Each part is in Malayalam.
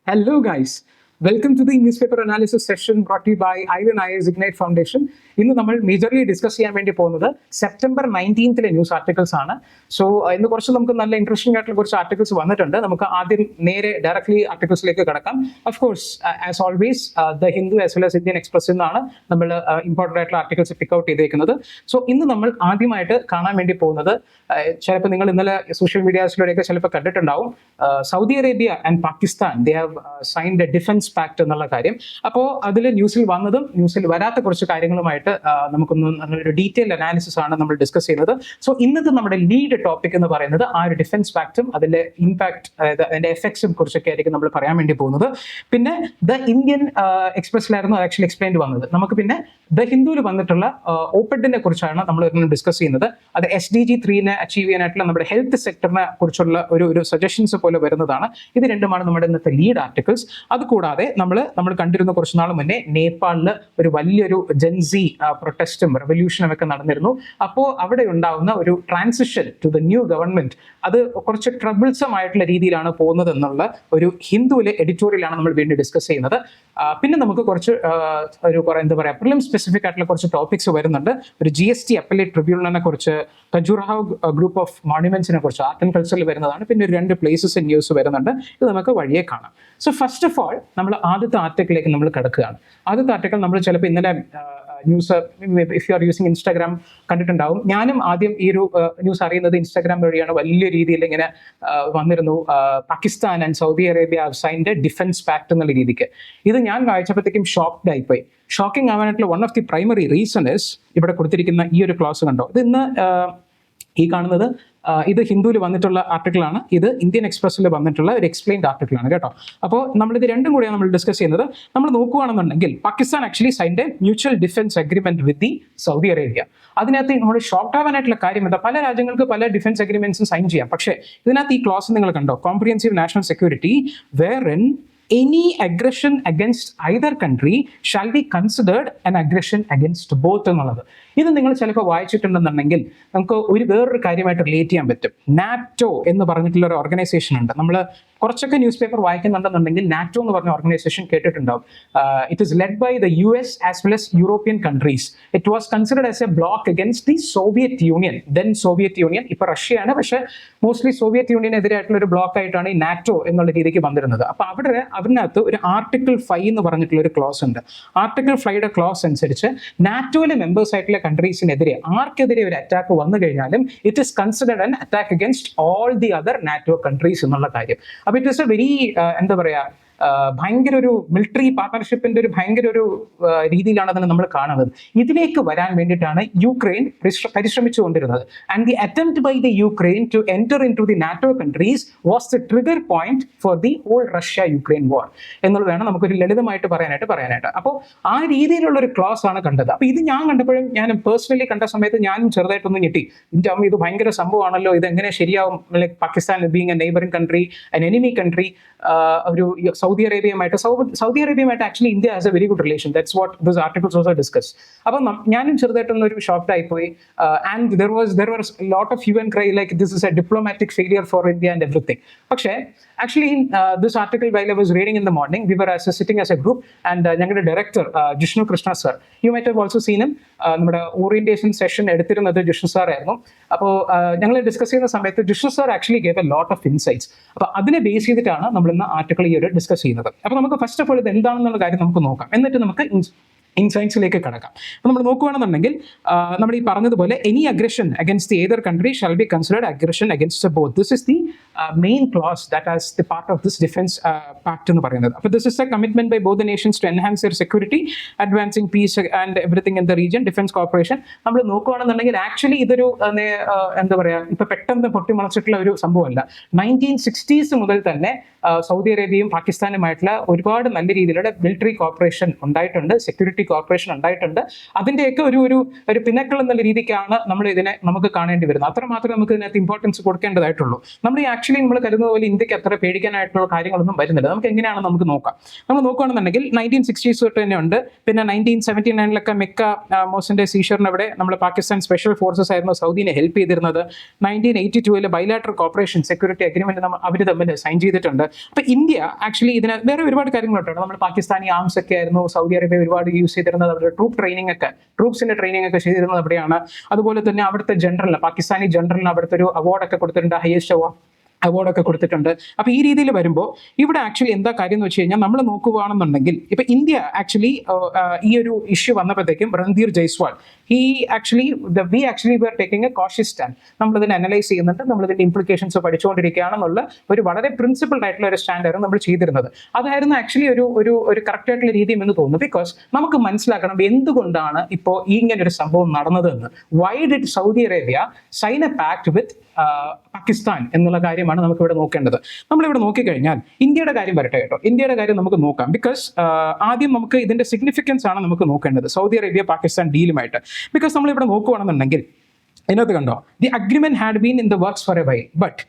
Hello, guys. Welcome to the newspaper analysis session brought to you by Iron IS Ignite Foundation. ഇന്ന് നമ്മൾ മേജർലി ഡിസ്കസ് ചെയ്യാൻ വേണ്ടി പോകുന്നത് സെപ്റ്റംബർ 19 ന്യൂസ് ആർട്ടിക്കിൾസ് ആണ്. സോ ഇന്ന് കുറച്ച് നമുക്ക് നല്ല ഇൻട്രസ്റ്റിംഗ് ആയിട്ടുള്ള കുറച്ച് ആർട്ടിക്കിൾസ് വന്നിട്ടുണ്ട്. നമുക്ക് ആദ്യം നേരെ ഡയറക്ട്ലി ആർട്ടിക്കിൾസിലേക്ക് കടക്കാം. Of course as always the Hindu as well as Indian express എന്നാണ് നമ്മൾ ഇമ്പോർട്ടൻ്റ് ആയിട്ടുള്ള ആർട്ടിക്കിൾസ് പിക്ക് ഔട്ട് ചെയ്തേക്കുന്നത്. സോ ഇന്ന് നമ്മൾ ആദ്യമായിട്ട് കാണാൻ വേണ്ടി പോകുന്നത്, ചിലപ്പോൾ നിങ്ങൾ ഇന്നലെ സോഷ്യൽ മീഡിയാസിലൂടെയൊക്കെ ചിലപ്പോൾ കണ്ടിട്ടുണ്ടാവും, Saudi Arabia and Pakistan they have signed a defence pact എന്നുള്ള കാര്യം. അപ്പോൾ അതിൽ ന്യൂസിൽ വന്നതും ന്യൂസിൽ വരാത്ത കുറച്ച് കാര്യങ്ങളുമായിട്ട് നമുക്കൊന്ന് നല്ലൊരു ഡീറ്റെയിൽ അനാലിസിസ് ആണ് നമ്മൾ ഡിസ്കസ് ചെയ്യുന്നത്. സോ ഇന്നത്തെ നമ്മുടെ ലീഡ് ടോപ്പിക് എന്ന് പറയുന്നത് ആ ഒരു ഡിഫൻസ് പാക്റ്റും അതിന്റെ ഇമ്പാക്ട്, അതായത് അതിന്റെ എഫക്ട്സും കുറിച്ചൊക്കെ ആയിരിക്കും നമ്മൾ പറയാൻ വേണ്ടി പോകുന്നത്. പിന്നെ ദ ഇന്ത്യൻ എക്സ്പ്രസിലായിരുന്നു ആക്ച്വലി എക്സ്പ്ലെയിൻ വന്നത്. നമുക്ക് പിന്നെ ദ ഹിന്ദുവിൽ വന്നിട്ടുള്ള ഓപ്പഡിനെ കുറിച്ചാണ് നമ്മൾ ഡിസ്കസ് ചെയ്യുന്നത്. അത് SDG 3 അച്ചീവ് ചെയ്യാനായിട്ടുള്ള നമ്മുടെ ഹെൽത്ത് സെക്ടറിനെ കുറിച്ചുള്ള ഒരു സജഷൻസ് പോലെ വരുന്നതാണ്. ഇത് രണ്ടുമാണ് നമ്മുടെ ഇന്നത്തെ ലീഡ് ആർട്ടിക്കിൾസ്. അതുകൂടാതെ നമ്മൾ കണ്ടിരുന്ന കുറച്ച് നാൾ മുന്നേ നേപ്പാളിൽ ഒരു വലിയൊരു ജെൻസി പ്രൊട്ടസ്റ്റും റെവല്യൂഷനും ഒക്കെ നടന്നിരുന്നു. അപ്പോൾ അവിടെ ഉണ്ടാവുന്ന ഒരു transition to the new government അത് കുറച്ച് ട്രബിൾസം ആയിട്ടുള്ള രീതിയിലാണ് പോകുന്നത് എന്നുള്ള ഒരു ഹിന്ദുവിലെ എഡിറ്റോറിയലാണ് നമ്മൾ വീണ്ടും ഡിസ്കസ് ചെയ്യുന്നത്. പിന്നെ നമുക്ക് കുറച്ച് എന്താ പറയുക, പ്രിലിം സ്പെസിഫിക് ആയിട്ടുള്ള കുറച്ച് ടോപ്പിക്സ് വരുന്നുണ്ട്. ഒരു GST അപ്പലേറ്റ് ട്രിബ്യൂണലിനെ കുറിച്ച്, ഖജുറാഹോ ഗ്രൂപ്പ് ഓഫ് മോണ്യുമെന്റ്സിനെ കുറിച്ച്, ആർട്ട് ആൻഡ് കൾച്ചറിൽ വരുന്നതാണ്. പിന്നെ ഒരു 2 പ്ലേസസ് ന്യൂസ് വരുന്നുണ്ട്. ഇത് നമുക്ക് വഴിയെ കാണാം. സോ ഫസ്റ്റ് ഓഫ് ഓൾ നമ്മൾ ആദ്യത്തെ ആർട്ടിക്കിളിലേക്ക് നമ്മൾ കിടക്കുകയാണ്. ആദ്യത്തെ ആർട്ടിക്കിൾ നമ്മൾ ചിലപ്പോൾ ഇന്നലെ news, if you are using Instagram കണ്ടിട്ടുണ്ടാവും. ഞാനും ആദ്യം ഈ ഒരു ന്യൂസ് അറിയുന്നത് ഇൻസ്റ്റാഗ്രാം വഴിയാണ്. വലിയ രീതിയിൽ ഇങ്ങനെ വന്നിരുന്നു, Pakistan and Saudi Arabia have signed a defence pact എന്നുള്ള രീതിക്ക്. ഇത് ഞാൻ വായിച്ചപ്പോഴത്തേക്കും ഷോക്ക്ഡ് ആയിപ്പോയി. ഷോക്കിംഗ് ആവാനായിട്ടുള്ള one of the primary reason is ഇവിടെ കൊടുത്തിരിക്കുന്ന ഈ ഒരു ക്ലോസ് കണ്ടോ. ഇത് ഇന്ന് ഈ കാണുന്നത് ഇത് ഹിന്ദുവിൽ വന്നിട്ടുള്ള ആർട്ടിക്കിളാണ്. ഇത് ഇന്ത്യൻ എക്സ്പ്രസ്സിൽ വന്നിട്ടുള്ള ഒരു എക്സ്പ്ലെയിൻഡ് ആർട്ടിക്കിളാണ് കേട്ടോ. അപ്പോൾ നമ്മളിത് രണ്ടും കൂടിയാണ് നമ്മൾ ഡിസ്കസ് ചെയ്യുന്നത്. നമ്മൾ നോക്കുകയാണെന്നുണ്ടെങ്കിൽ Pakistan actually signed A mutual defence agreement with the Saudi Arabia. അതിനകത്ത് നമ്മൾ ഷോക്ക് ആവാനായിട്ടുള്ള കാര്യം എന്താ, പല രാജ്യങ്ങൾക്ക് പല ഡിഫൻസ് അഗ്രിമെന്റ്സും സൈൻ ചെയ്യാം. പക്ഷേ ഇതിനകത്ത് ഈ ക്ലോസ് നിങ്ങൾ കണ്ടോ, comprehensive national security wherein any aggression against either country shall be considered an aggression against both എന്നുള്ളത്. ഇത് നിങ്ങൾ ചിലപ്പോൾ വായിച്ചിട്ടുണ്ടെന്നുണ്ടെങ്കിൽ നമുക്ക് വേറൊരു കാര്യമായിട്ട് റിലേറ്റ് ചെയ്യാൻ പറ്റും. നാറ്റോ എന്ന് പറഞ്ഞിട്ടുള്ള ഒരു ഓർഗനൈസേഷൻ ഉണ്ട്. നമ്മൾ കുറച്ചൊക്കെ ന്യൂസ് പേപ്പർ വായിക്കുന്നുണ്ടെന്നുണ്ടെങ്കിൽ നാറ്റോ എന്ന് പറഞ്ഞ ഓർഗനൈസേഷൻ കേട്ടിട്ടുണ്ടാവും. It is led by the US as well as European countries. It was considered as a bloc against the Soviet Union, then Soviet Union. ഇപ്പൊ റഷ്യയാണ്, പക്ഷേ മോസ്റ്റ്ലി സോവിയറ്റ് യൂണിയനെതിരായിട്ടുള്ള ഒരു ബ്ലോക്ക് ആയിട്ടാണ് ഈ നാറ്റോ എന്നുള്ള രീതിക്ക് വന്നിരുന്നത്. അപ്പൊ അതിനകത്ത് ഒരു ആർട്ടിക്കിൾ 5 എന്ന് പറഞ്ഞിട്ടുള്ള ഒരു ക്ലോസ് ഉണ്ട്. ആർട്ടിക്കിൾ 5യുടെ ക്ലോസ് അനുസരിച്ച് നാറ്റോയിലെ മെമ്പേഴ്സ് ആയിട്ടുള്ള കൺട്രീസിനെതിരെ ആർക്കെതിരെ ഒരു അറ്റാക്ക് വന്നു കഴിഞ്ഞാലും it is considered an attack against all the other NATO countries എന്നുള്ള കാര്യം. അപ്പൊ ഇറ്റ് ഇസ് എ വെരി എന്താ പറയാ, ഭയങ്കര ഒരു മിലിറ്ററി പാർട്ണർഷിപ്പിന്റെ ഒരു ഭയങ്കര ഒരു രീതിയിലാണ് അതിനെ നമ്മൾ കാണുന്നത്. ഇതിലേക്ക് വരാൻ വേണ്ടിയിട്ടാണ് യുക്രൈൻ പരിശ്രമിച്ചുകൊണ്ടിരുന്നത്. And the attempt by the Ukraine to enter in to the NATO countries was the trigger point for the whole Russia Ukraine war എന്നുള്ളതാണ് നമുക്കൊരു ലളിതമായിട്ട് പറയാനായിട്ട്. അപ്പോൾ ആ രീതിയിലുള്ള ഒരു ക്ലോസ് ആണ് കണ്ടത്. അപ്പോൾ ഇത് ഞാൻ കണ്ടപ്പോഴും, ഞാൻ പേഴ്സണലി കണ്ട സമയത്ത് ഞാനും ചെറുതായിട്ടൊന്ന് ഞെട്ടി. ഇതിന്റെ അമ്മ, ഇത് ഭയങ്കര സംഭവമാണല്ലോ, ഇത് എങ്ങനെ ശരിയാവും? Like Pakistan being a neighbouring country, an enemy country, ഒരു സൗദി അറേബ്യയുമായിട്ട് actually India has a very good relation. That's what this articles also discuss. അപ്പം ഞാനും ചെറുതായിട്ടുള്ള ഒരു ഷോക്ക്ഡ് ആയിപ്പോയി. And there was lot of hue and cry like this is a diplomatic failure for India and everything. പക്ഷേ actually this article while I was reading in the morning, we were sitting as a group, and ഞങ്ങളുടെ director Jishnu Krishna sir, you might have also seen him. നമ്മുടെ ഓറിയന്റേഷൻ സെഷൻ എടുത്തിരുന്നത് ജിഷ്ണു സാർ ആയിരുന്നു. അപ്പോൾ ഞങ്ങൾ ഡിസ്കസ് ചെയ്യുന്ന സമയത്ത് Jishnu sir actually gave a lot of insights. അപ്പോൾ അതിനെ ബേസ് ചെയ്തിട്ടാണ് നമ്മൾ ഇന്ന് ആർട്ടിക്കിൾ ഈ ഒരു ഡിസ്കസ് ചെയ്യുന്നത്. അപ്പോൾ നമുക്ക് ഫസ്റ്റ് ഓഫ് ഓൾ ഇത് എന്താണെന്നുള്ള കാര്യം നമുക്ക് നോക്കാം, എന്നിട്ട് നമുക്ക് ഇൻസൈറ്റ്സിലേക്ക് കടക്കാം. അപ്പോൾ നമ്മൾ നോക്കുകയാണെന്നുണ്ടെങ്കിൽ നമ്മൾ ഈ പറഞ്ഞതുപോലെ any aggression against the either country shall be considered aggression against both. This is the main clause that as the part of this defence pact എന്ന് പറയുന്നത്. അപ്പോൾ this is a commitment by both the nations to enhance their security, advancing peace and everything in the region, defence cooperation. നമ്മൾ നോക്കുകയാണെന്നുണ്ടെങ്കിൽ ആക്ച്വലി ഇതൊരു എന്താ പറയുക, ഇപ്പൊ പെട്ടെന്ന് പൊട്ടിമുളച്ചിട്ടുള്ള ഒരു സംഭവമല്ല. 1960s മുതൽ തന്നെ സൗദി അറേബ്യയും പാകിസ്ഥാനുമായിട്ടുള്ള ഒരുപാട് നല്ല രീതിയിലുള്ള മിലിറ്ററി കോർപ്പറേഷൻ ഉണ്ടായിട്ടുണ്ട്, സെക്യൂരിറ്റി കോർപ്പറേഷൻ ഉണ്ടായിട്ടുണ്ട്. അതിൻ്റെയൊക്കെ ഒരു പിന്നക്കൾ എന്നുള്ള രീതിക്കാണ് നമുക്ക് കാണേണ്ടി വരുന്നത്. അത്രമാത്രം നമുക്ക് ഇതിനകത്ത് ഇമ്പോർട്ടൻസ് കൊടുക്കേണ്ടതായിട്ടുള്ളൂ. നമ്മൾ ആക്ച്വലി നമ്മൾ കരുതുന്ന പോലെ ഇന്ത്യക്ക് അത്ര പേടിക്കാനായിട്ടുള്ള കാര്യങ്ങളൊന്നും വരുന്നില്ല. നമുക്ക് എങ്ങനെയാണെന്ന് നമുക്ക് നോക്കാം. നമ്മൾ നോക്കുകയാണെന്നുണ്ടെങ്കിൽ 1960s തൊട്ട് തന്നെ ഉണ്ട്. പിന്നെ 1979 മെക്ക മോസിന്റെ സീഷറിന് അവിടെ നമ്മൾ പാകിസ്ഥാൻ സ്പെഷ്യൽ ഫോഴ്സസ് ആയിരുന്നു സൗദിനെ ഹെൽപ്പ് ചെയ്തിരുന്നത്. 1982 ബൈലാറ്ററൽ കോർപ്പറേഷൻ സെക്യൂരിറ്റി അഗ്രിമെന്റ് അവർ തമ്മിൽ സൈൻ ചെയ്തിട്ടുണ്ട്. അപ്പൊ ഇന്ത്യ ആക്ച്വലി ഇതിന് വേറെ ഒരുപാട് കാര്യങ്ങളുണ്ട്. നമ്മൾ പാകിസ്ഥാനി ആംസ് ഒക്കെ ആയിരുന്നു സൗദി അറേബ്യ ഒരുപാട് യൂസ് ചെയ്തിരുന്നത്. അവരുടെ ട്രൂപ്സിന്റെ ട്രെയിനിങ് ഒക്കെ ചെയ്തിരുന്നത് അവിടെയാണ്. അതുപോലെ തന്നെ അവിടുത്തെ ജനറലിന്, പാകിസ്ഥാനി ജനറലിന് അവിടുത്തെ ഒരു അവാർഡൊക്കെ കൊടുത്തിട്ടുണ്ട്, ഹയസ്റ്റ് അവാർഡൊക്കെ കൊടുത്തിട്ടുണ്ട്. അപ്പൊ ഈ രീതിയിൽ വരുമ്പോൾ ഇവിടെ ആക്ച്വലി എന്താ കാര്യം എന്ന് വെച്ച് കഴിഞ്ഞാൽ നമ്മൾ നോക്കുകയാണെന്നുണ്ടെങ്കിൽ ഇപ്പൊ ഇന്ത്യ ആക്ച്വലി ഈ ഒരു ഇഷ്യൂ വന്നപ്പോഴത്തേക്കും Randhir Jaiswal we actually we are taking A cautious stand. നമ്മളിതിനെ അനലൈസ് ചെയ്യുന്നുണ്ട്, നമ്മളിതിന്റെ ഇംപ്ലിക്കേഷൻസ് പഠിച്ചുകൊണ്ടിരിക്കുകയാണെന്നുള്ള ഒരു വളരെ പ്രിൻസിപ്പിൾഡ് ആയിട്ടുള്ള ഒരു സ്റ്റാൻഡ് ആയിരുന്നു നമ്മൾ ചെയ്തിരുന്നത്. അതായിരുന്നു ആക്ച്വലി ഒരു കറക്റ്റ് ആയിട്ടുള്ള രീതിയും എന്ന് തോന്നുന്നു. ബിക്കോസ് നമുക്ക് മനസ്സിലാക്കണം എന്തുകൊണ്ടാണ് ഇപ്പോൾ ഇങ്ങനെ ഒരു സംഭവം നടന്നതെന്ന്. Why did Saudi Arabia sign a pact with Pakistan എന്നുള്ള കാര്യമാണ് നമുക്ക് ഇവിടെ നോക്കേണ്ടത്. നമ്മളിവിടെ നോക്കിക്കഴിഞ്ഞാൽ ഇന്ത്യയുടെ കാര്യം വരട്ടെ കേട്ടോ. ഇന്ത്യയുടെ കാര്യം നമുക്ക് നോക്കാം. ബിക്കോസ് ആദ്യം നമുക്ക് ഇതിന്റെ സിഗ്നിഫിക്കൻസ് ആണ് നമുക്ക് നോക്കേണ്ടത് സൗദി അറേബ്യ പാകിസ്ഥാൻ ഡീലുമായിട്ട്. ബിക്കോസ് നമ്മളിവിടെ നോക്കുകയാണെന്നുണ്ടെങ്കിൽ ഇതിനകത്ത് കണ്ടോ, the agreement had been in the works for A while but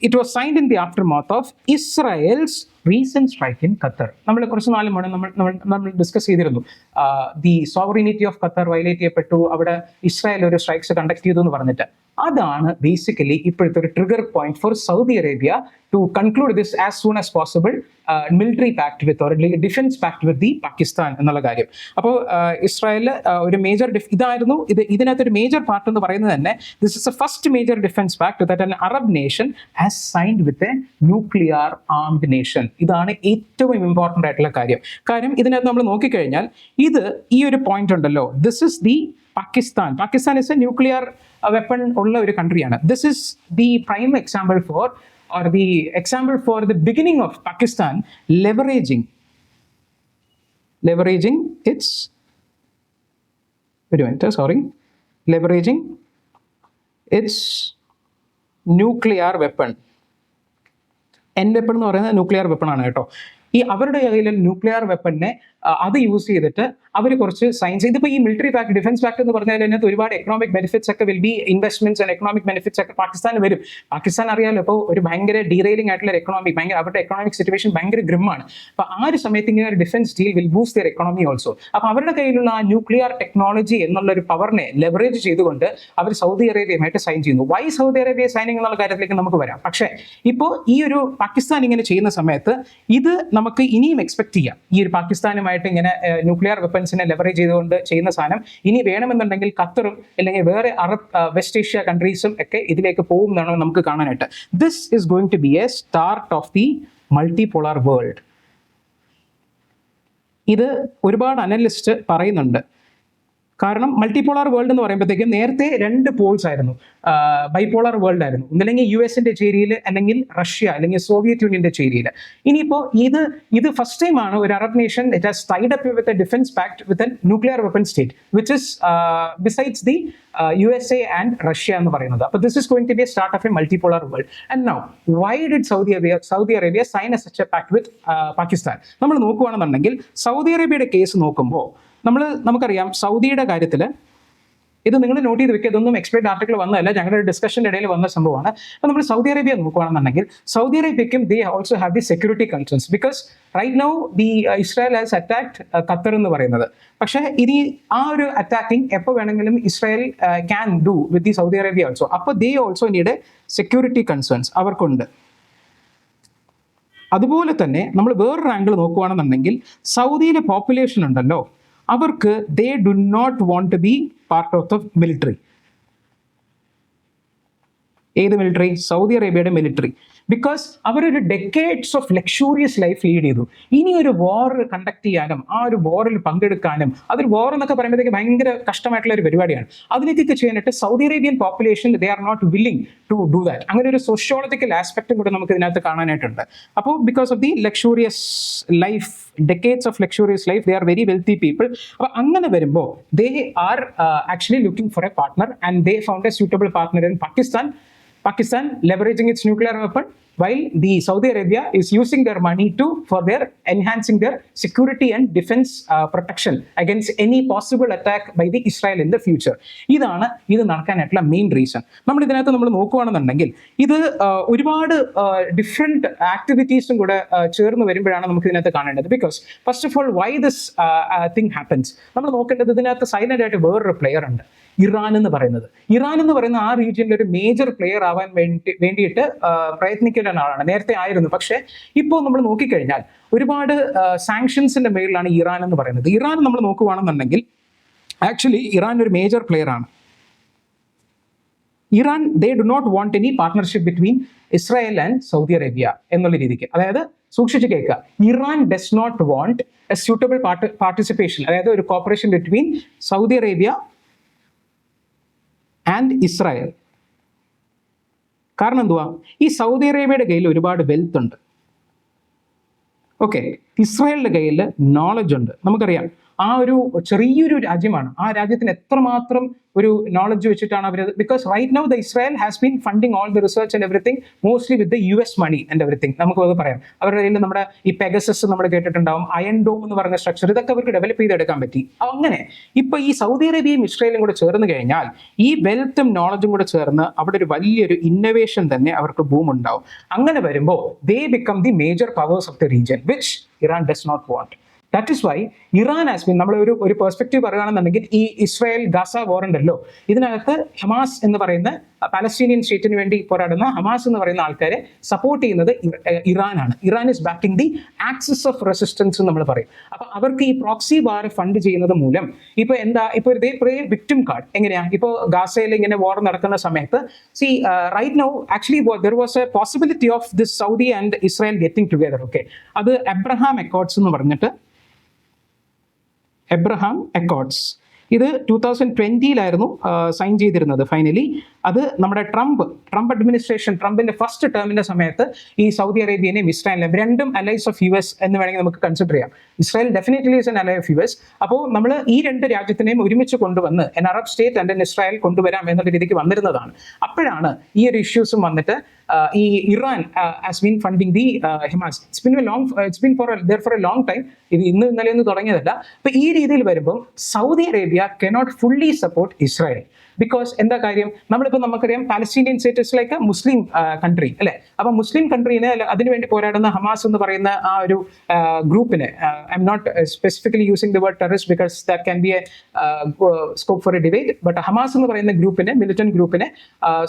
it was signed in the ആഫ്റ്റർമാത്ത് of Israel's recent strike in Qatar. നമ്മൾ കുറച്ച് നാല് മുന്നേ നമ്മൾ ഡിസ്കസ് ചെയ്തിരുന്നു. The sovereignty of Qatar violate ചെയ്യപ്പെട്ടു, അവിടെ ഇസ്രായേൽ ഒരു സ്ട്രൈക്സ് കണ്ടക്ട് ചെയ്തു എന്ന് പറഞ്ഞിട്ട്. അതാണ് ബേസിക്കലി ഇപ്പോഴത്തെ ഒരു trigger point for Saudi Arabia to conclude this as soon as possible military pact with or defence pact with the Pakistan എന്നുള്ള കാര്യം. അപ്പോൾ ഇസ്രായേൽ ഒരു മേജർ ഇതായിരുന്നു ഇതിനകത്തൊരു മേജർ പാർട്ട് എന്ന് പറയുന്നത് തന്നെ this is a first major defence pact that an Arab nation has signed with a nuclear armed nation. ഇതാണ് ഏറ്റവും ഇമ്പോർട്ടൻ്റ് ആയിട്ടുള്ള കാര്യം. ഇതിനകത്ത് നമ്മൾ നോക്കിക്കഴിഞ്ഞാൽ ഈ ഒരു പോയിന്റ് ഉണ്ടല്ലോ, this is the Pakistan is a nuclear weapon ഉള്ള ഒരു കൺട്രിയാണ്. This is the prime example for the beginning of Pakistan leveraging its nuclear weapon. Weapon എന്ന് പറയുന്നത് ന്യൂക്ലിയർ വെപ്പൺ ആണ് കേട്ടോ. ഈ അവരുടെ കയ്യിൽ ന്യൂക്ലിയർ വെപ്പണിനെ അത് യൂസ് ചെയ്തിട്ട് അവർ കുറച്ച് സയൻസ്, ഇതിപ്പോൾ ഈ മിലിറ്ററി പാക്ട് ഡിഫൻസ് പാക്ട് എന്ന് പറഞ്ഞാൽ അതിനകത്ത് ഒരുപാട് എക്കണോമിക് ബെനിഫിറ്റ്സ് ഒക്കെ will be investments and economic benefits ഒക്കെ പാകിസ്ഥാന് വരും. പാകിസ്ഥാൻ അറിയാലോ ഇപ്പോൾ ഒരു ഭയങ്കര ഡീറെയിലിംഗ് ആയിട്ടുള്ള അവരുടെ എക്കണോമിക് സിറ്റുവേഷൻ ഭയങ്കര ഗ്രിമാണ്. അപ്പോൾ ആ ഒരു സമയത്ത് ഇങ്ങനെ ഒരു defence deal will boost their economy also. അപ്പോൾ അവരുടെ കയ്യിലുള്ള ആ ന്യൂക്ലിയർ ടെക്നോളജി എന്നുള്ള ഒരു പവറിനെ ലെവറേജ് ചെയ്തുകൊണ്ട് അവർ സൗദി അറേബ്യയുമായിട്ട് സൈൻ ചെയ്യുന്നു. വൈ സൗദി അറേബ്യ സൈനിങ് എന്നുള്ള കാര്യത്തിലേക്ക് നമുക്ക് വരാം. പക്ഷേ ഇപ്പോൾ ഈ ഒരു പാകിസ്ഥാൻ ഇങ്ങനെ ചെയ്യുന്ന സമയത്ത് ഇത് നമുക്ക് ഇനിയും എക്സ്പെക്ട് ചെയ്യാം. ഈ ഒരു പാകിസ്ഥാനുമായിട്ട് ഇങ്ങനെ ന്യൂക്ലിയർ വെപ്പൺസിനെ ലെവറേജ് ചെയ്തുകൊണ്ട് ചെയ്യുന്ന സാധനം ഇനി വേണമെന്നുണ്ടെങ്കിൽ ഖത്തറും അല്ലെങ്കിൽ വേറെ അറബ് വെസ്റ്റ് ഏഷ്യ കൺട്രീസും ഒക്കെ ഇതിലേക്ക് പോകും എന്നാണ് നമുക്ക് കാണാനായിട്ട്. This is going to be a start of the multipolar world. ഇത് ഒരുപാട് അനലിസ്റ്റ് പറയുന്നുണ്ട്. കാരണം മൾട്ടിപോളാർ വേൾഡ് എന്ന് പറയുമ്പോഴത്തേക്കും നേരത്തെ 2 പോൾസ് ആയിരുന്നു, ബൈപോളാർ വേൾഡ് ആയിരുന്നു. ഒന്നല്ലെങ്കിൽ US-ന്റെ ചേരിയിൽ, അല്ലെങ്കിൽ റഷ്യ അല്ലെങ്കിൽ സോവിയറ്റ് യൂണിയന്റെ ചേരിയിൽ. ഇനിയിപ്പോൾ ഇത് ഫസ്റ്റ് ടൈം ആണ് ഒരു Arab nation it has tied up with a defence pact with a nuclear weapon state which is besides the USA and Russia എന്ന് പറയുന്നത്. അപ്പോൾ this is going to be a start of a multipolar world. And now why did Saudi Arabia sign a such a pact with Pakistan? നമ്മൾ നോക്കുകയാണെന്നുണ്ടെങ്കിൽ സൗദി അറേബ്യയുടെ കേസ് നോക്കുമ്പോൾ നമുക്കറിയാം സൗദിയുടെ കാര്യത്തിൽ ഇത് നിങ്ങൾ നോട്ട് ചെയ്ത് വെക്കുക. ഇതൊന്നും എക്സ്പെർട്ട് ആർട്ടിക്കിൾ വന്നതല്ല, ഞങ്ങളുടെ ഡിസ്കഷൻ്റെ ഇടയിൽ വന്ന സംഭവമാണ്. അപ്പോൾ നമ്മൾ സൗദി അറേബ്യ നോക്കുകയാണെന്നുണ്ടെങ്കിൽ സൗദി അറേബ്യയ്ക്കും they also have the security concerns because right now the Israel has attacked Qatar എന്ന് പറയുന്നത്. പക്ഷേ ഇനി ആ ഒരു അറ്റാക്കിംഗ് എപ്പോൾ വേണമെങ്കിലും Israel can do with the Saudi Arabia also. അപ്പോൾ they also need security concerns അവർക്കുണ്ട്. അതുപോലെ തന്നെ നമ്മൾ വേറൊരു ആംഗിൾ നോക്കുകയാണെന്നുണ്ടെങ്കിൽ സൗദിയിലെ പോപ്പുലേഷൻ ഉണ്ടല്ലോ, അവർക്ക് they do not want to be part of the military. ഏത് മിലിറ്ററി? സൗദി അറേബ്യയുടെ മിലിറ്ററി. ബിക്കോസ് അവരൊരു decades of luxurious life lead ചെയ്തു. ഇനി ഒരു വാർ കണ്ടക്ട് ചെയ്യാനും ആ ഒരു വാറിൽ പങ്കെടുക്കാനും, അതൊരു വാർ എന്നൊക്കെ പറയുമ്പോഴത്തേക്ക് ഭയങ്കര കഷ്ടമായിട്ടുള്ള ഒരു പരിപാടിയാണ്. അതിലേക്ക് ചെയ്യാനായിട്ട് Saudi Arabian population they are not willing to do that. അങ്ങനെ ഒരു സോഷ്യോളജിക്കൽ ആസ്പെക്റ്റും കൂടെ നമുക്ക് ഇതിനകത്ത് കാണാനായിട്ടുണ്ട്. അപ്പോൾ because of the luxurious life, decades of luxurious life, they are very wealthy people. അപ്പോൾ അങ്ങനെ വരുമ്പോൾ they are actually looking for a partner and they found a suitable partner in Pakistan leveraging its nuclear weapon, while the Saudi Arabia is using their money for their enhancing their security and defense protection against any possible attack by the Israel in the future. ഇതാണ് ഇത് നടക്കാനായിട്ടുള്ള മെയിൻ റീസൺ. നമ്മൾ ഇതിനകത്ത് നോക്കുകയാണെന്നുണ്ടെങ്കിൽ ഇത് ഒരുപാട് ഡിഫറെൻറ്റ് ആക്ടിവിറ്റീസും കൂടെ ചേർന്ന് വരുമ്പോഴാണ് നമുക്ക് ഇതിനകത്ത് കാണേണ്ടത്. Because first of all why this thing happens നമ്മൾ നോക്കേണ്ടത് ഇതിനകത്ത് സൈലന്റ് ആയിട്ട് വേറൊരു പ്ലെയർ ഉണ്ട്. ഇറാൻ എന്ന് പറയുന്നത്. ഇറാൻ എന്ന് പറയുന്ന ആ റീജിയനിൽ ഒരു മേജർ പ്ലെയർ ആവാൻ വേണ്ടിയിട്ട് പ്രയത്നിക്കുന്ന ആളാണ്, നേരത്തെ ആയിരുന്നു. പക്ഷേ ഇപ്പോൾ നമ്മൾ നോക്കിക്കഴിഞ്ഞാൽ ഒരുപാട് സാങ്ഷൻസിന്റെ മേളിലാണ് ഇറാൻ എന്ന് പറയുന്നത്. ഇറാൻ നമ്മൾ നോക്കുകയാണെന്നുണ്ടെങ്കിൽ ആക്ച്വലി ഇറാൻ ഒരു മേജർ പ്ലെയർ ആണ്. Iran they do not want any partnership between Israel and Saudi Arabia എന്നുള്ള രീതിക്ക്. അതായത് സൂക്ഷിച്ച് കേൾക്കുക, Iran does not want a suitable participation, അതായത് ഒരു cooperation between Saudi Arabia and Israel. കാരണം എന്തുവാ, ഈ സൗദി അറേബ്യയുടെ കയ്യിൽ ഒരുപാട് വെൽത്ത് ഉണ്ട്. ഓക്കെ, ഇസ്രായേലിന്റെ കയ്യിൽ നോളജ് ഉണ്ട്. നമുക്കറിയാം ആ ഒരു ചെറിയൊരു രാജ്യമാണ്, ആ രാജ്യത്തിന് എത്രമാത്രം ഒരു നോളജ് വെച്ചിട്ടാണ് അവർ, because right now the Israel has been funding all the research and everything mostly with the US money and everything. നമുക്ക് അത് പറയാം. അവരുടെ കയ്യിൽ നമ്മുടെ ഈ പെഗസസ് നമ്മൾ കേട്ടിട്ടുണ്ടാവും, അയൺ ഡോം എന്ന് പറഞ്ഞ സ്ട്രക്ചർ, ഇതൊക്കെ അവർക്ക് ഡെവലപ്പ് ചെയ്തെടുക്കാൻ പറ്റി. അങ്ങനെ ഇപ്പൊ ഈ സൗദി അറേബ്യയും ഇസ്രായേലും കൂടെ ചേർന്ന് കഴിഞ്ഞാൽ ഈ വെൽത്തും നോളജും കൂടെ ചേർന്ന് അവിടെ ഒരു വലിയൊരു ഇന്നോവേഷൻ തന്നെ അവർക്ക് ബൂം ഉണ്ടാവും. അങ്ങനെ വരുമ്പോൾ they become the major powers of the region which Iran does not want. That is why Iran has been, നമ്മൾ ഒരു പെർസ്പെക്റ്റീവ് പറയുകയാണെന്നുണ്ടെങ്കിൽ ഈ ഇസ്രായേൽ ഗാസ വാർ ഉണ്ടല്ലോ, ഇതിനകത്ത് ഹമാസ് എന്ന് പറയുന്ന പാലസ്തീനിയൻ സ്റ്റേറ്റിന് വേണ്ടി പോരാടുന്ന ഹമാസ് എന്ന് പറയുന്ന ആൾക്കാരെ സപ്പോർട്ട് ചെയ്യുന്നത് ഇറാനാണ്. Iran is backing the axis of resistance എന്ന് നമ്മൾ പറയും. അപ്പൊ അവർക്ക് ഈ പ്രോക്സി വാർ ഫണ്ട് ചെയ്യുന്നത് മൂലം ഇപ്പൊ എന്താ, ഇപ്പൊ വിക്ടിം കാർഡ് എങ്ങനെയാ, ഇപ്പൊ ഗാസയിൽ ഇങ്ങനെ വാർ നടക്കുന്ന സമയത്ത് right now actually there was a possibility of this Saudi and Israel getting together. Okay, അത് അബ്രഹാം അക്കോർഡ്സ് എന്ന് പറഞ്ഞിട്ട്, എബ്രഹാം അക്കോർഡ്സ്, ഇത് 2020 സൈൻ ചെയ്തിരുന്നത് ഫൈനലി. അത് നമ്മുടെ ട്രംപ് അഡ്മിനിസ്ട്രേഷൻ, ട്രംപിന്റെ ഫസ്റ്റ് ടേമിന്റെ സമയത്ത് ഈ സൗദി അറേബ്യനെയും ഇസ്രായേലിനെയും രണ്ടും അലൈസ് ഓഫ് US എന്ന് വേണമെങ്കിൽ നമുക്ക് കൺസിഡർ ചെയ്യാം. ഇസ്രായേൽ ഡെഫിനറ്റ്ലി ഈസ് എൻ അലൈ ഓഫ് US. അപ്പോൾ നമ്മൾ ഈ രണ്ട് രാജ്യത്തിനെയും ഒരുമിച്ച് കൊണ്ടുവന്ന് N Arab state and N Israel കൊണ്ടുവരാം എന്നുള്ള രീതിക്ക് വന്നിരുന്നതാണ്. അപ്പോഴാണ് ഈ ഒരു ഇഷ്യൂസും വന്നിട്ട് ഈ Iran has been funding the Hamas. It's been four A long time. ഇത് ഇന്നലെയൊന്നും തുടങ്ങിയതല്ല. അപ്പൊ ഈ രീതിയിൽ വരുമ്പോൾ Saudi Arabia cannot fully support Israel. Because എന്താ കാര്യം, നമ്മളിപ്പോൾ നമുക്കറിയാം Palestinian state is like a Muslim country അല്ലെ. അപ്പൊ മുസ്ലിം കൺട്രീനെ അതിനുവേണ്ടി പോരാടുന്ന ഹമാസ് എന്ന് പറയുന്ന ആ ഒരു ഗ്രൂപ്പിനെ, I'm not specifically using the word terrorist because that can be a scope for a debate, but Hamas എന്ന് പറയുന്ന ഗ്രൂപ്പിനെ, മിലിറ്റന്റ് ഗ്രൂപ്പിനെ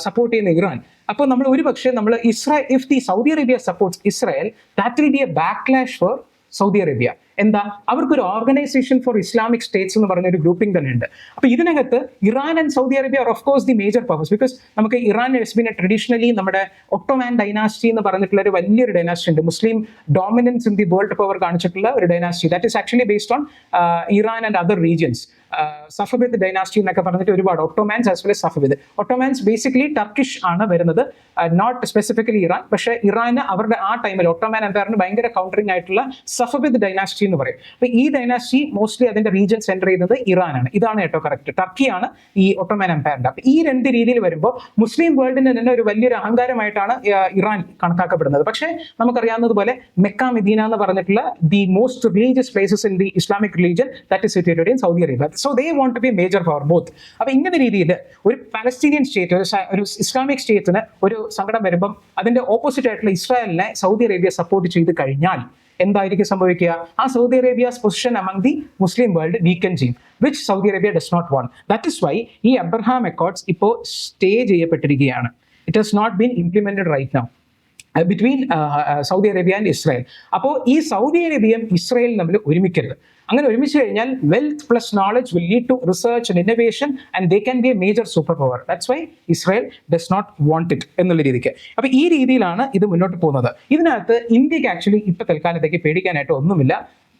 സപ്പോർട്ട് ചെയ്യുന്ന ഇറാൻ. അപ്പോൾ നമ്മൾ ഒരുപക്ഷെ നമ്മൾ Israel, if the Saudi Arabia supports Israel, that will be a backlash for Saudi Arabia. എന്താ, അവർക്കൊരു ഓർഗനൈസേഷൻ ഫോർ ഇസ്ലാമിക് സ്റ്റേറ്റ്സ് എന്ന് പറഞ്ഞ ഒരു ഗ്രൂപ്പിംഗ് തന്നെ ഉണ്ട്. അപ്പൊ ഇതിനകത്ത് Iran and Saudi Arabia are of course the major powers. Because നമുക്ക് ഇറാൻ ഹസ് ബീൻ ട്രഡീഷണലി നമ്മുടെ ഒട്ടോമാൻ ഡൈനാസ്റ്റി എന്ന് പറഞ്ഞിട്ടുള്ള ഒരു വലിയൊരു ഡൈനാസ്റ്റി ഉണ്ട്, Muslim dominance in the world power കാണിച്ചിട്ടുള്ള ഒരു ഡൈനാസ്റ്റി. That is actually based on Iran and other regions. Safavid dynasty എന്നൊക്കെ പറഞ്ഞിട്ട് ഒരുപാട്, Ottomans as well as Safavid. Ottomans basically Turkish ആണ് വരുന്നത്, നോട്ട് സ്പെസിഫിക്കലി ഇറാൻ. പക്ഷേ ഇറാന് അവരുടെ ആ ടൈമിൽ ഒട്ടോമാൻ എംപയറിന് ഭയങ്കര കൗണ്ടറിംഗ് ആയിട്ടുള്ള സഫവിദ് ഡൈനാസ്റ്റി എന്ന് പറയും. അപ്പൊ ഈ ഡൈനാസ്റ്റി മോസ്റ്റ്ലി അതിന്റെ റീജിയൻ സെന്റർ ചെയ്യുന്നത് ഇറാനാണ്. ഇതാണ് കേട്ടോ കറക്റ്റ്, ടർക്കിയാണ് ഈ ഒട്ടോമാൻ എംപയറിന്റെ. അപ്പൊ ഈ രണ്ട് രീതിയിൽ വരുമ്പോൾ മുസ്ലിം വേൾഡിന് തന്നെ ഒരു വലിയൊരു അഹങ്കാരമായിട്ടാണ് ഇറാൻ കണക്കാക്കപ്പെടുന്നത്. പക്ഷേ നമുക്കറിയാവുന്നതുപോലെ മെക്ക മദീന എന്ന് പറഞ്ഞിട്ടുള്ള the most religious places in the Islamic religion that is situated in Saudi Arabia. So they want to be major power both. അപ്പൊ ഇങ്ങനെ രീതിയിൽ ഒരു പാലസ്തീനിയൻ സ്റ്റേറ്റ്, ഒരു ഇസ്ലാമിക് സ്റ്റേറ്റിന് ഒരു സങ്കടം വരുമ്പം അതിന്റെ ഓപ്പോസിറ്റ് ആയിട്ടുള്ള ഇസ്രായേലിനെ സൗദി അറേബ്യ സപ്പോർട്ട് ചെയ്ത് കഴിഞ്ഞാൽ എന്തായിരിക്കും സംഭവിക്കുക? ആ Saudi Arabia's position among the Muslim world weaken ചെയ്യും, which Saudi Arabia does not want. That is why ഈ അബ്രഹാം അക്കോർഡ്സ് ഇപ്പോൾ സ്റ്റേ ചെയ്യപ്പെട്ടിരിക്കുകയാണ്. It has not been implemented right now between Saudi Arabia and Israel. അപ്പോൾ ഈ സൗദി അറേബ്യയും ഇസ്രായേലും തമ്മിൽ ഒരുമിക്കരുത്. അങ്ങനെ ഒരുമിച്ച് കഴിഞ്ഞാൽ wealth plus knowledge will lead to research and innovation and they can be a major super power. That's why Israel does not want it എന്നുള്ള രീതിക്ക്. അപ്പൊ ഈ രീതിയിലാണ് ഇത് മുന്നോട്ട് പോകുന്നത്. ഇതിനകത്ത് ഇന്ത്യക്ക് ആക്ച്വലി ഇപ്പൊ തൽക്കാലത്തേക്ക് പേടിക്കാനായിട്ട് ഒന്നുമില്ല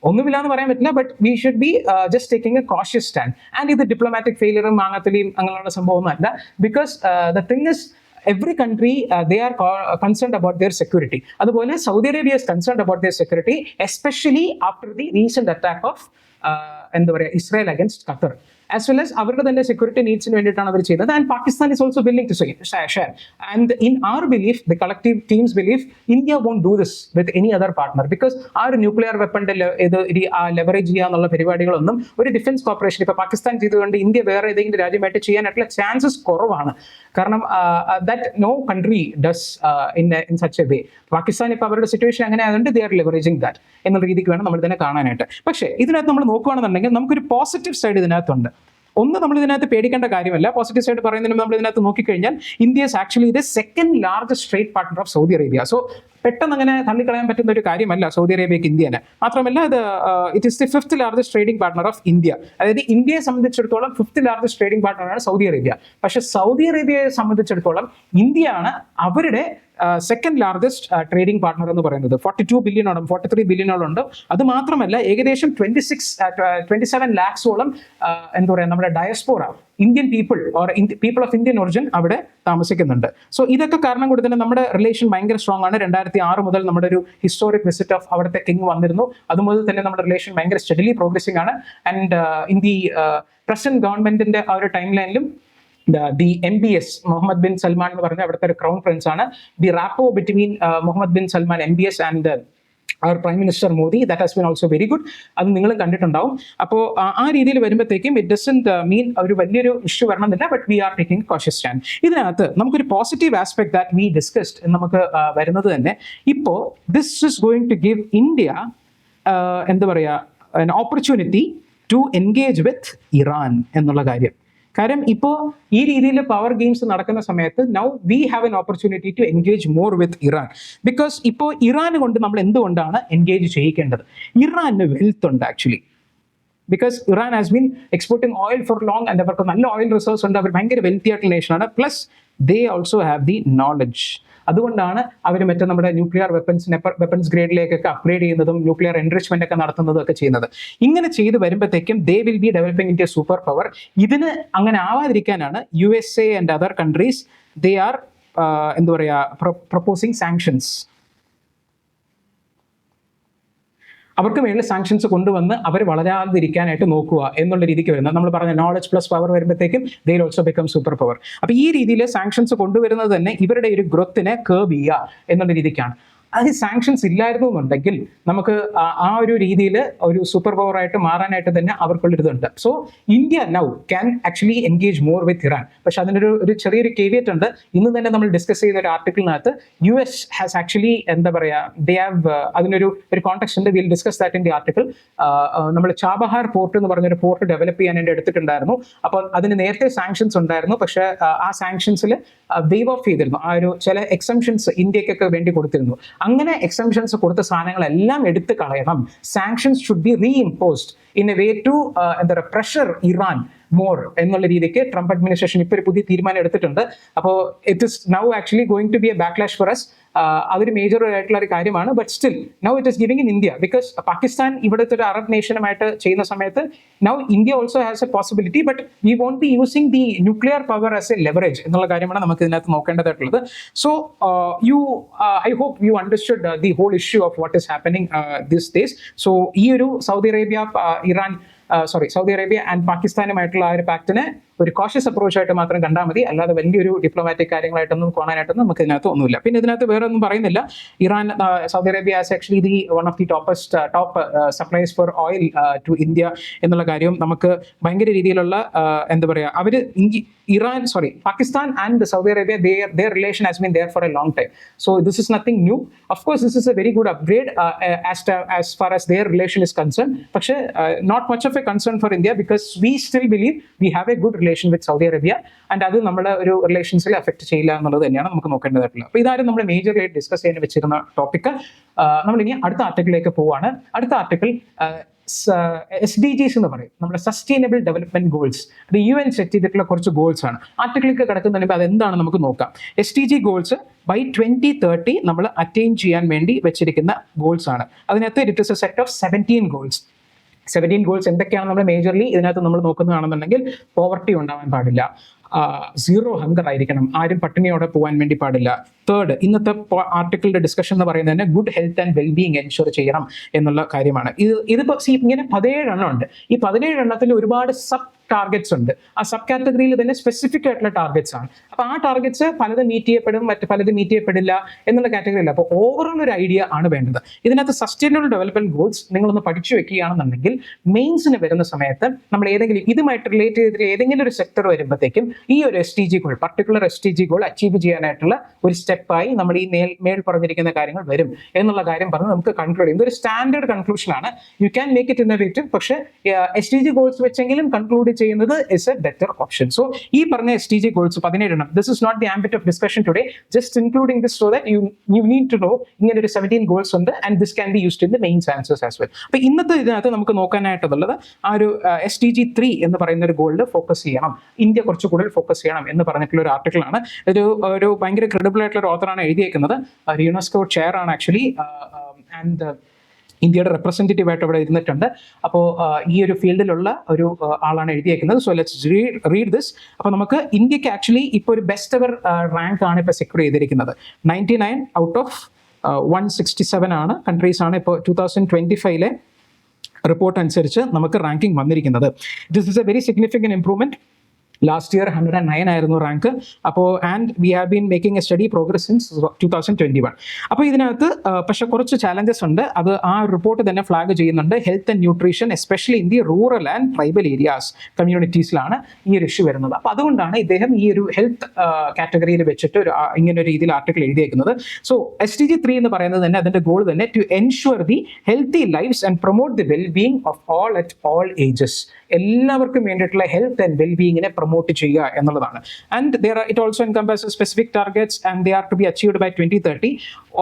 എന്ന് പറയാൻ പറ്റില്ല. But we should be just taking A cautious stand. And ഇത് ഡിപ്ലോമാറ്റിക് ഫെയിലിയറും മാങ്ങാത്തലിയും അങ്ങനെയുള്ള സംഭവമൊന്നും അല്ല. Because the thing is every country they are concerned about their security. അതുപോലെ Saudi Arabia is concerned about their security, especially after the recent attack of എന്താ പറയുക, Israel against Qatar. As well as അവരുടെ തന്നെ സെക്യൂരിറ്റി നീഡ്സിന് വേണ്ടിയിട്ടാണ് അവർ ചെയ്യുന്നത്. And Pakistan is also willing to share. And in our belief, the collective team's belief, India won't do this with any other partner. Because ആ ഒരു ന്യൂക്ലിയർ വെപ്പണിന്റെ ലെവറേജ് ചെയ്യുക എന്നുള്ള പരിപാടികളൊന്നും ഒരു ഡിഫൻസ് കോർപ്പറേഷൻ ഇപ്പൊ പാകിസ്ഥാൻ ചെയ്തുകൊണ്ട് ഇന്ത്യ വേറെ ഏതെങ്കിലും രാജ്യമായിട്ട് ചെയ്യാനായിട്ടുള്ള ചാൻസസ് കുറവാണ്. കാരണം that no country does in such a way. Pakistan ഇപ്പൊ അവരുടെ സിറ്റുവേഷൻ അങ്ങനെ ആയതുകൊണ്ട് ദേ ആർ ലെവറേജിങ് ദാറ്റ് എന്നുള്ള രീതിക്ക് വേണം നമ്മൾ ഇതിനെ കാണാനായിട്ട്. പക്ഷേ ഇതിനകത്ത് നമ്മൾ നോക്കുകയാണെന്നുണ്ടെങ്കിൽ നമുക്കൊരു പോസിറ്റീവ് സൈഡ് ഇതിനകത്തുണ്ട്. ഒന്ന് നമ്മൾ ഇതിനകത്ത് പേടിക്കേണ്ട കാര്യമല്ല. പോസിറ്റീവ് സൈഡ് പറയുന്നതിന് നമ്മൾ ഇതിനകത്ത് നോക്കിക്കഴിഞ്ഞാൽ India is actually the second largest trade partner of Saudi Arabia. So പെട്ടെന്ന് അങ്ങനെ തള്ളിക്കളയാൻ പറ്റുന്ന ഒരു കാര്യമല്ല സൗദി അറേബ്യക്ക് ഇന്ത്യനെ. മാത്രമല്ല ഇത് it is the 5th largest trading partner of India. അതായത് ഇന്ത്യയെ സംബന്ധിച്ചിടത്തോളം 5th ലാർജസ്റ്റ് ട്രേഡിംഗ് പാർട്ണറാണ് സൗദി അറേബ്യ. പക്ഷെ സൗദി അറേബ്യയെ സംബന്ധിച്ചിടത്തോളം ഇന്ത്യയാണ് അവരുടെ സെക്കൻഡ് ലാർജസ്റ്റ് ട്രേഡിംഗ് പാർട്ണർ എന്ന് പറയുന്നത്. 42 ബില്യണോളം 43 ബില്യണോളം ഉണ്ട്. അത് മാത്രമല്ല ഏകദേശം 27 ലാക്സോളം എന്താ പറയുക നമ്മുടെ diaspora Indian people or people of Indian origin അവിടെ താമസിക്കുന്നുണ്ട്. സോ ഇതൊക്കെ കാരണം കൊണ്ട് തന്നെ നമ്മുടെ റിലേഷൻ ഭയങ്കര സ്ട്രോങ് ആണ്. 2006 മുതൽ നമ്മുടെ ഒരു ഹിസ്റ്റോറിക് വിസിറ്റ് ഓഫ് അവിടുത്തെ കിങ് വന്നിരുന്നു. അതുമുതൽ തന്നെ നമ്മുടെ റിലേഷൻ ഭയങ്കര സ്റ്റഡിലി പ്രോഗ്രസിംഗ് ആണ്. ആൻഡ് ഇൻ ദി പ്രസന്റ് ഗവൺമെന്റിന്റെ ആ ഒരു ടൈം ലൈനിലും the MBS Mohammed bin Salman എന്ന് പറഞ്ഞ അവിടുത്തെ ഒരു ക്രൗൺ പ്രിൻസ് ആണ്. The rapport between Muhammad bin Salman MBS and our prime minister Modi that has been also very good. അത് നിങ്ങൾ കണ്ടിട്ടുണ്ടാവും. അപ്പോൾ ആ രീതിയിൽ വരുമ്പോഴത്തേക്കും ഇറ്റ് ഡസന്റ് മീൻ ഒരു വലിയൊരു ഇഷ്യൂ വരണമെന്നില്ല. But we are taking cautious stand. ഇതിനകത്ത് നമുക്കൊരു positive aspect that we discussed നമുക്ക് വരുന്നത് തന്നെ ഇപ്പോൾ this is going to give India എന്താ പറയുക an opportunity to engage with Iran എന്നുള്ള കാര്യം. കാരണം ഇപ്പോൾ ഈ രീതിയിൽ പവർ ഗെയിംസ് നടക്കുന്ന സമയത്ത് now we have an opportunity to engage more with Iran. Because ഇപ്പോൾ ഇറാൻ കൊണ്ട് നമ്മൾ എന്തുകൊണ്ടാണ് എൻഗേജ് ചെയ്യിക്കേണ്ടത്? ഇറാന് വെൽത്ത് ഉണ്ട് actually. Because Iran has been exporting oil for long and അവർക്ക് നല്ല ഓയിൽ റിസോഴ്സ് ഉണ്ട്. അവർ ഭയങ്കര വെൽത്തി ആയിട്ടുള്ള നേഷനാണ്. Plus they also have the knowledge. അതുകൊണ്ടാണ് അവർ മറ്റേ നമ്മുടെ ന്യൂക്ലിയർ വെപ്പൺസ് ഗ്രേഡിലേക്കൊക്കെ അപ്ഗ്രേഡ് ചെയ്യുന്നതും ന്യൂക്ലിയർ എൻറിച്ച്മെന്റ് ഒക്കെ നടത്തുന്നതും ഒക്കെ ചെയ്യുന്നത്. ഇങ്ങനെ ചെയ്ത് വരുമ്പോഴത്തേക്കും they will be developing in A super power. ഇതിന് അങ്ങനെ ആവാതിരിക്കാനാണ് USA and other countries they are എന്താ പറയുക പ്രപ്പോസിങ് സാങ്ഷൻസ്. അവർക്ക് മേളിൽ സാങ്ഷൻസ് കൊണ്ടുവന്ന് അവർ വളരാതിരിക്കാനായിട്ട് നോക്കുക എന്നുള്ള രീതിക്ക് വരുന്നത്. നമ്മൾ പറഞ്ഞ നോളജ് പ്ലസ് പവർ വരുമ്പോഴത്തേക്കും they will also become super power. അപ്പോൾ ഈ രീതിയിൽ സാങ്ഷൻസ് കൊണ്ടുവരുന്നത് തന്നെ ഇവരുടെ ഒരു ഗ്രോത്തിനെ കേർവ് ചെയ്യുക എന്നുള്ള രീതിക്കാണ്. അത് സാങ്ഷൻസ് ഇല്ലായിരുന്നു എന്നുണ്ടെങ്കിൽ നമുക്ക് ആ ഒരു രീതിയിൽ ഒരു സൂപ്പർ പവർ ആയിട്ട് മാറാനായിട്ട് തന്നെ അവർക്കുള്ളൊരിതുണ്ട്. So India now can actually engage more with Iran. പക്ഷെ അതിനൊരു ചെറിയൊരു കേവിയറ്റ് ഉണ്ട്. ഇന്ന് തന്നെ നമ്മൾ ഡിസ്കസ് ചെയ്ത ഒരു ആർട്ടിക്കിളിനകത്ത് US ഹാസ് ആക്ച്വലി എന്താ പറയുക ദേ ഹാവ് അതിനൊരു കോൺടെക്സ്റ്റ് ഉണ്ട്. Will discuss that in the article. നമ്മൾ ചാബഹാർ പോർട്ട് എന്ന് പറഞ്ഞൊരു പോർട്ട് ഡെവലപ്പ് ചെയ്യാൻ വേണ്ടി എടുത്തിട്ടുണ്ടായിരുന്നു. അപ്പോൾ അതിന് നേരത്തെ സാങ്ഷൻസ് ഉണ്ടായിരുന്നു. പക്ഷേ ആ സാങ്ഷൻസിൽ വേവ് ഓഫ് ചെയ്തിരുന്നു. ആ ഒരു ചില എക്സംഷൻസ് ഇന്ത്യക്കൊക്കെ വേണ്ടി കൊടുത്തിരുന്നു. അങ്ങനെ എക്സംഷൻസ് കൊടുത്ത സാധനങ്ങളെല്ലാം എടുത്തു കളയണം. Sanctions should be reimposed in a way to എന്താ പറയുക പ്രഷർ ഇറാൻ മോർ എന്നുള്ള രീതിക്ക് ട്രംപ് അഡ്മിനിസ്ട്രേഷൻ ഇപ്പോൾ ഒരു പുതിയ തീരുമാനം എടുത്തിട്ടുണ്ട്. അപ്പോൾ it is now actually going to be a backlash for us. അതൊരു മേജർ ആയിട്ടുള്ള ഒരു കാര്യമാണ്. But still now it is giving in India. Because Pakistan ഇവിടുത്തെ ഒരു അറബ് നേഷനുമായിട്ട് ചെയ്യുന്ന സമയത്ത് now India also has a possibility. But we won't be using the nuclear power as a leverage എന്നുള്ള കാര്യമാണ് നമുക്ക് ഇതിനകത്ത് നോക്കേണ്ടതായിട്ടുള്ളത്. So I hope you understood the whole issue of what is happening this days. So ഈ ഒരു സൗദി അറേബ്യ ആൻഡ് പാകിസ്ഥാനുമായിട്ടുള്ള ആ ഒരു പാക്റ്റിനെ ഒരു കോഷ്യസ് അപ്രോച്ച് ആയിട്ട് മാത്രം കണ്ടാൽ മതി. അല്ലാതെ വലിയൊരു ഡിപ്ലോമാറ്റിക് കാര്യങ്ങളായിട്ടൊന്നും കാണാനായിട്ടൊന്നും നമുക്ക് ഇതിനകത്ത് ഒന്നുമില്ല. പിന്നെ ഇതിനകത്ത് വേറെ ഒന്നും പറയുന്നില്ല. Iran Saudi Arabia as actually the one of the top supplies for oil to India എന്നുള്ള കാര്യവും നമുക്ക് ഭയങ്കര രീതിയിലുള്ള എന്താ പറയുക Pakistan and Saudi Arabia, their relation has been there for a long time. So this is nothing new. Of course, this is a very good upgrade as far as their relation is concerned. But not much of a concern for India because we still believe we have a good relation with Saudi Arabia. And അത് നമ്മുടെ ഒരു റിലേഷൻസിൽ എഫക്ട് ചെയ്യില്ല എന്നുള്ളത് തന്നെയാണ് നമുക്ക് നോക്കേണ്ടതായിട്ടുള്ളത്. അപ്പോൾ ഇതാരും നമ്മൾ മേജറായിട്ട് ഡിസ്കസ് ചെയ്യാൻ വെച്ചിരുന്ന ടോപ്പിക്. നമ്മളിനി അടുത്ത ആർട്ടിക്കിളിലേക്ക് പോവാണ്. അടുത്ത ആർട്ടിക്കിൾ SDGs എന്ന് പറയും, നമ്മുടെ സസ്റ്റൈനബിൾ ഡെവലപ്മെന്റ് ഗോൾസ്. അത് UN സെറ്റ് ചെയ്തിട്ടുള്ള കുറച്ച് ഗോൾസ് ആണ്. ആർട്ടിക്കിളിലേക്ക് കിടക്കുന്നതിന് മുമ്പ് അതെന്താണ് നമുക്ക് നോക്കാം. SDG ഗോൾസ് ബൈ 2030 നമ്മൾ അറ്റൈൻ ചെയ്യാൻ വേണ്ടി വെച്ചിരിക്കുന്ന ഗോൾസ് ആണ്. അതിനകത്ത് it is A set of 17 goals. 17 goals എന്തൊക്കെയാണ് നമ്മൾ മേജർലി ഇതിനകത്ത് നമ്മൾ നോക്കുന്നതാണെന്നുണ്ടെങ്കിൽ പോവർട്ടി ഉണ്ടാവാൻ പാടില്ല, സീറോ ഹങ്കർ ആയിരിക്കണം, ആരും പട്ടിണിയോടെ പോകാൻ വേണ്ടി പാടില്ല. തേർഡ്, ഇന്നത്തെ ആർട്ടിക്കിളിന്റെ ഡിസ്കഷൻ എന്ന് പറയുന്നത് തന്നെ good health and wellbeing ensure ചെയ്യണം എന്നുള്ള കാര്യമാണ്. ഇതിപ്പോൾ ഇങ്ങനെ 17 എണ്ണം ഉണ്ട്. ഈ 17 എണ്ണത്തിൽ ഒരുപാട് സബ് ടാർഗറ്റ്സ് ഉണ്ട്. ആ സബ് കാറ്റഗറിയിൽ തന്നെ സ്പെസിഫിക് ആയിട്ടുള്ള ടാർഗറ്റ്സ് ആണ്. അപ്പോൾ ആ ടാർഗറ്റ്സ് പലതും മീറ്റ് ചെയ്യപ്പെടും, മറ്റ് പലതും മീറ്റ് ചെയ്യപ്പെടില്ല എന്നുള്ള കാറ്റഗറിയില്ല. അപ്പോൾ ഓവറോൾ ഒരു ഐഡിയ ആണ് വേണ്ടത്. ഇതിനകത്ത് സസ്റ്റൈനബിൾ ഡെവലപ്മെന്റ് ഗോൾസ് നിങ്ങളൊന്ന് പഠിച്ചു വെക്കുകയാണെന്നുണ്ടെങ്കിൽ മെയിൻസിന് വരുന്ന സമയത്ത് നമ്മൾ ഏതെങ്കിലും ഇതുമായിട്ട് റിലേറ്റ് ചെയ്തിട്ട് ഏതെങ്കിലും ഒരു സെക്ടർ വരുമ്പോഴത്തേക്കും ഈ ഒരു SDG goal, particular SDG goal achieve ചെയ്യാനായിട്ടുള്ള ഒരു സ്റ്റെപ്പായി നമ്മൾ ഈ മേൽ പറഞ്ഞിരിക്കുന്ന കാര്യങ്ങൾ വരും എന്നുള്ള കാര്യം പറഞ്ഞ് നമുക്ക് കൺക്ലൂഡ് ചെയ്യും. ഇതൊരു സ്റ്റാൻഡേർഡ് കൺക്ലൂഷനാണ്. You can make it innovative. പക്ഷേ SDG ഗോൾസ് വെച്ചെങ്കിലും കൺക്ലൂഡ് ചെയ്യുന്നത് is a better option. So ഈ പറഞ്ഞ SDG goals 17 this is not the ambit of discussion today, just including this so that you need to know ഇങ്ങനെ ഒരു 17 ഗോൾസ് ഉണ്ട് and this can be used in the mains answers as well. അപ്പൊ ഇന്നത്തെ ഇതിനകത്ത് നമുക്ക് നോക്കാനായിട്ടുള്ളത് ആ ഒരു SDG 3 എന്ന് പറയുന്ന ഒരു ഗോളിൽ ഫോക്കസ് ചെയ്യണം, ഇന്ത്യ കുറച്ച് കൂടുതൽ ഫോക്കസ് ചെയ്യണം എന്ന് പറഞ്ഞിട്ടുള്ള ഒരു ആർട്ടിക്കിളാണ്. ഒരു ഭയങ്കര ക്രെഡിബിൾ ആയിട്ടുള്ള ഒരു ഓത്തറാണ് എഴുതിയേക്കുന്നത്. ഒരു യുനെസ്കോ ചെയർ ആണ് ആക്ച്വലി, ആൻഡ് ഇന്ത്യയുടെ റെപ്രസെൻറ്റേറ്റീവ് ആയിട്ട് അവിടെ ഇരുന്നിട്ടുണ്ട്. അപ്പോൾ ഈ ഒരു ഫീൽഡിലുള്ള ഒരു ആളാണ് എഴുതിയേക്കുന്നത്. So let's read this. അപ്പോൾ നമുക്ക് ഇന്ത്യക്ക് ആക്ച്വലി ഇപ്പോൾ ഒരു ബെസ്റ്റ് എവർ റാങ്ക് ആണ് ഇപ്പോൾ സെക്യൂർ ചെയ്തിരിക്കുന്നത്. 99 ഔട്ട് ഓഫ് 167 ആണ് കൺട്രീസ് ആണ് ഇപ്പോൾ 2025 റിപ്പോർട്ട് അനുസരിച്ച് നമുക്ക് റാങ്കിങ് വന്നിരിക്കുന്നത്. This is A very significant improvement. Last year 109 ആയിരുന്നു റാങ്ക്. അപ്പോൾ and we have been making A study progress since 2021. അപ്പോൾ ഇതിനകത്ത് പക്ഷേ കുറച്ച് ചാലഞ്ചസ് ഉണ്ട്. അത് ആ റിപ്പോർട്ട് തന്നെ ഫ്ലാഗ് ചെയ്യുന്നുണ്ട്. Health and nutrition especially in the rural and tribal areas കമ്മ്യൂണിറ്റീസിലാണ് ഈ ഒരു ഇഷ്യൂ വരുന്നത്. അപ്പോൾ അതുകൊണ്ടാണ് ഇദ്ദേഹം ഈ ഒരു ഹെൽത്ത് കാറ്റഗറിയിൽ വെച്ചിട്ട് ഇങ്ങനെ ഒരു രീതിയിൽ ആർട്ടിക്കിൾ എഴുതിയേക്കുന്നത്. സോ SDG 3 എന്ന് പറയുന്നത് തന്നെ അതിൻ്റെ ഗോൾ തന്നെ to ensure the healthy lifes and promote the wellbeing of all at all ages. എല്ലാവർക്കും വേണ്ടിയിട്ടുള്ള ഹെൽത്ത് ആൻഡ് വെൽബീയിങ്ങിനെ പ്രൊമോട്ട് ചെയ്യുക എന്നുള്ളതാണ്. And it also encompasses specific targets and they are to be achieved by 2030.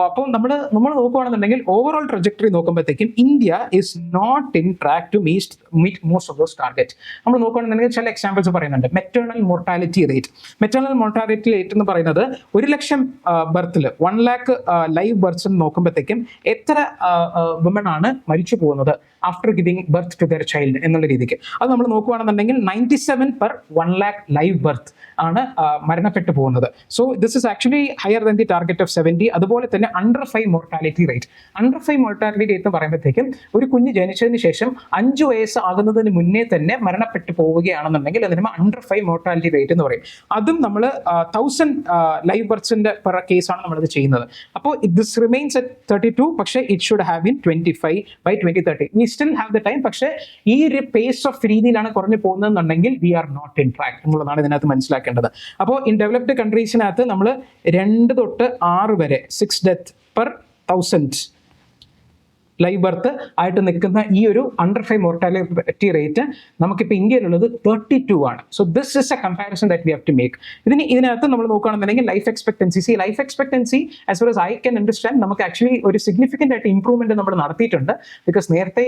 അപ്പോൾ നമ്മൾ നോക്കുകയാണെന്നുണ്ടെങ്കിൽ ഓവറോൾ ട്രജക്ടറി നോക്കുമ്പോഴത്തേക്കും India is not in track to meet most of those targets. നമ്മൾ നോക്കുകയാണെന്നുണ്ടെങ്കിൽ ചില എക്സാമ്പിൾസ് പറയുന്നുണ്ട്. മെറ്റേണൽ മോർട്ടാലിറ്റി റേറ്റ് എന്ന് പറയുന്നത് 1,00,000 ബർത്തിൽ 1 lakh ലൈവ് ബർത്ത് നോക്കുമ്പോഴത്തേക്കും എത്ര വിമൺ ആണ് മരിച്ചു പോകുന്നത് after giving birth to their child എന്നുള്ള രീതിക്ക്. അത് നമ്മൾ നോക്കുകയാണെന്നുണ്ടെങ്കിൽ 97 per 1 lakh ലൈവ് ബർത്ത് ആണ് മരണപ്പെട്ടു പോകുന്നത്. So this is actually higher than the target of 70. അതുപോലെ തന്നെ അണ്ടർ 5 മോർട്ടാലിറ്റി റേറ്റ് എന്ന് പറയുമ്പോഴത്തേക്കും ഒരു കുഞ്ഞ് ജനിച്ചതിന് ശേഷം 5 വയസ്സ് ആകുന്നതിന് മുന്നേ തന്നെ മരണപ്പെട്ടു പോവുകയാണെന്നുണ്ടെങ്കിൽ അതിന് അണ്ടർ 5 മോർട്ടാലിറ്റി റേറ്റ് എന്ന് പറയും. അതും നമ്മൾ 1000 ലൈവ് ബർത്ത്സിന്റെ പെർ കേസാണ് നമ്മളിത് ചെയ്യുന്നത്. അപ്പോൾ ദിസ് റിമെയിൻസ് അറ്റ് 32, പക്ഷേ it should have been 25 by 2030. We still have the time. പക്ഷേ ഈ ഒരു പേസ് ഓഫ് രീതിയിലാണ് കുറഞ്ഞു പോകുന്നതെന്നുണ്ടെങ്കിൽ we are not in track എന്നുള്ളതാണ് ഇതിനകത്ത് മനസ്സിലാക്കേണ്ടത്. അപ്പോൾ ഇൻ ഡെവലപ്ഡ് കൺട്രീസിനകത്ത് നമ്മൾ 2 തൊട്ട് 6 വരെ 6 death per 1000 ലൈവ് ബർത്ത് ആയിട്ട് നിൽക്കുന്ന ഈ ഒരു അണ്ടർ 5 മോർട്ടാലിറ്റി റേറ്റ് നമുക്കിപ്പോൾ ഇന്ത്യയിലുള്ളത് 32 ആണ്. So this is a comparison that we have to make. ഇതിനകത്ത് നമ്മൾ നോക്കുകയാണെന്നുണ്ടെങ്കിൽ life expectancy as well as I can understand നമുക്ക് ആക്ച്വലി ഒരു സിഗ്നിഫിക്കൻ്റ് ആയിട്ട് ഇംപ്രൂവ്മെന്റ് നമ്മൾ നടത്തിയിട്ടുണ്ട്. ബിക്കോസ് നേരത്തെ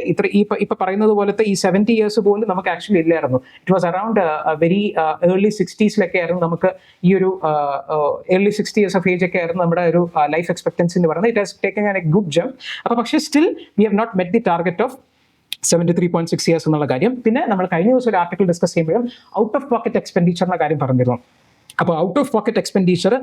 ഇപ്പൊ പറയുന്നത് പോലത്തെ ഈ 70 years പോലും നമുക്ക് ആക്ച്വലി ഇല്ലായിരുന്നു. It was around very early 60s ആയിരുന്നു നമുക്ക് ഈ ഒരു ഏർലി 60 years ഓഫ് ഏജ് ഒക്കെ ആയിരുന്നു നമ്മുടെ ഒരു ലൈഫ് എക്സ്പെക്ടൻസി എന്ന് പറയുന്നത്. It has taken A good jump. അപ്പോൾ പക്ഷേ still we have not met the target of 73.6 years എന്നുള്ള കാര്യം. പിന്നെ നമ്മൾ കഴിഞ്ഞ ദിവസം ഒരു ആർട്ടിക്കിൾ ഡിസ്കസ് ചെയ്യുമ്പോഴും ഔട്ട് ഓഫ് പോക്കറ്റ് എക്സ്പെൻഡിച്ചറിന്റെ കാര്യം പറഞ്ഞിരുന്നു. അപ്പോൾ out of pocket expenditure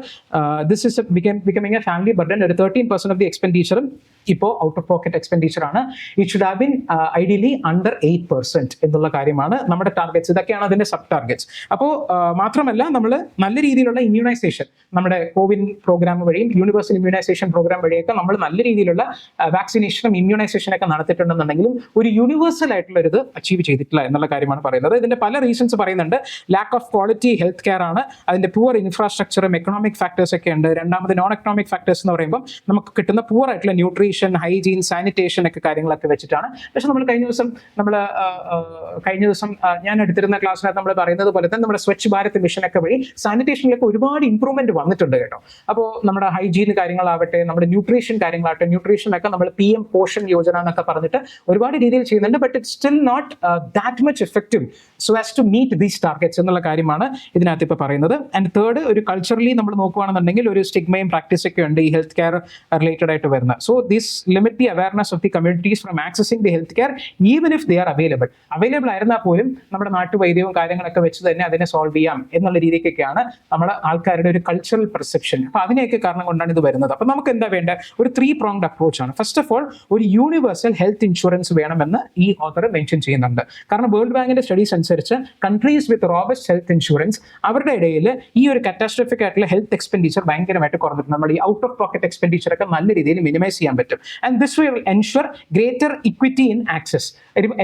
this is becoming A family burden. ഒരു 13% ഓഫ് ദി എക്സ്പെൻഡിച്ചറും ഇപ്പോൾ ഔട്ട് ഓഫ് പോക്കറ്റ് എക്സ്പെൻഡിച്ചർ ആണ്. It should have been ideally under 8% എന്നുള്ള കാര്യമാണ് നമ്മുടെ ടാർഗറ്റ്സ്. ഇതൊക്കെയാണ് അതിന്റെ സബ് ടാർഗറ്റ്സ്. അപ്പോൾ മാത്രമല്ല നമ്മൾ നല്ല രീതിയിലുള്ള ഇമ്മ്യൂണൈസേഷൻ നമ്മുടെ കോവിൻ പ്രോഗ്രാം വഴിയും യൂണിവേഴ്സൽ ഇമ്മ്യൂണൈസേഷൻ പ്രോഗ്രാം വഴിയൊക്കെ നമ്മൾ നല്ല രീതിയിലുള്ള വാക്സിനേഷനും ഇമ്മ്യൂണൈസേഷനൊക്കെ നടത്തിയിട്ടുണ്ടെന്നുണ്ടെങ്കിലും ഒരു യൂണിവേഴ്സൽ ആയിട്ടുള്ള ഒരു ഇത് അച്ചീവ് ചെയ്തിട്ടില്ല എന്നുള്ള കാര്യമാണ് പറയുന്നത്. ഇതിന്റെ പല റീസൺസ് പറയുന്നുണ്ട്. Lack of quality health care ആണ്, അതിന്റെ പുവർ ഇൻഫ്രാസ്ട്രക്ചറും എക്കണോമിക് ഫാക്ടേഴ്സ് ഒക്കെ ഉണ്ട്. രണ്ടാമത് നോൺ എക്കണോമിക് ഫാക്ടേഴ്സ് എന്ന് പറയുമ്പോൾ നമുക്ക് കിട്ടുന്ന പുവർ ആയിട്ടുള്ള ന്യൂട്രീഷൻ, ഹൈജീൻ, സാനിറ്റേഷൻ ഒക്കെ കാര്യങ്ങളൊക്കെ വെച്ചിട്ടാണ്. പക്ഷെ നമ്മൾ കഴിഞ്ഞ ദിവസം ഞാൻ എടുത്തിരുന്ന ക്ലാസ്സിനകത്ത് നമ്മൾ പറയുന്നത് പോലെ തന്നെ നമ്മുടെ സ്വച്ഛ് ഭാരത് മിഷൻ ഒക്കെ വഴി സാനിറ്റേഷനിലൊക്കെ ഒരുപാട് ഇംപ്രൂവ്മെന്റ് വന്നിട്ടുണ്ട് കേട്ടോ. അപ്പോൾ നമ്മുടെ ഹൈജീൻ കാര്യങ്ങളാവട്ടെ, നമ്മുടെ ന്യൂട്രീഷൻ കാര്യങ്ങളാവട്ടെ, ന്യൂട്രീഷനൊക്കെ നമ്മൾ PM പോഷൻ യോജന എന്നൊക്കെ പറഞ്ഞിട്ട് ഒരുപാട് രീതിയിൽ ചെയ്യുന്നുണ്ട്. But it still not that much effective so as to meet these targets എന്നുള്ള കാര്യമാണ് ഇതിനകത്ത് ഇപ്പോൾ പറയുന്നത്. ആൻഡ് തേർഡ്, ഒരു കൾച്ചറലി നമ്മൾ നോക്കുകയാണെന്നുണ്ടെങ്കിൽ ഒരു സ്റ്റിഗ്മയും പ്രാക്ടീസ് ഒക്കെ ഉണ്ട് ഈ ഹെൽത്ത് കെയർ റിലേറ്റഡ് ആയിട്ട് വരുന്നത്. So this limit the awareness of the communities from accessing the healthcare even if they are available ആയിരുന്നാൽ പോലും നമ്മുടെ നാട്ടുവൈദ്യവും കാര്യങ്ങളൊക്കെ വെച്ച് തന്നെ അതിനെ സോൾവ് ചെയ്യാം എന്നുള്ള രീതിക്കൊക്കെയാണ് നമ്മുടെ ആൾക്കാരുടെ ഒരു കൾച്ചറൽ പെർസെപ്ഷൻ. അപ്പൊ അതിനെയൊക്കെ കാരണം കൊണ്ടാണ് ഇത് വരുന്നത്. അപ്പൊ നമുക്ക് എന്താ വേണ്ട, ഒരു 3-pronged അപ്രോച്ച് ആണ്. ഫസ്റ്റ് ഓഫ് ഓൾ ഒരു യൂണിവേഴ്സൽ ഹെൽത്ത് ഇൻഷുറൻസ് വേണമെന്ന് ഈ ഓഥർ മെൻഷൻ ചെയ്യുന്നുണ്ട്. കാരണം വേൾഡ് ബാങ്കിന്റെ സ്റ്റഡീസ് അനുസരിച്ച് കൺട്രീസ് വിത്ത് റോബസ്റ്റ് ഹെൽത്ത് ഇൻഷുറൻസ് അവരുടെ ഇടയിൽ ഈ ഒരു കാറ്റാസ്ട്രോഫിക് ആയിട്ടുള്ള ഹെൽത്ത് എക്സ്പെൻഡിച്ചർ ഭയങ്കരമായിട്ട് കുറഞ്ഞിട്ടുണ്ട്. നമ്മൾ ഈ ഔട്ട് ഓഫ് പോക്കറ്റ് എക്സ്പെൻഡിച്ചർ ഒക്കെ നല്ല രീതിയിൽ മിനിമൈസ് ചെയ്യാൻ പറ്റും. പറ്റും. And this will ensure greater equity in access.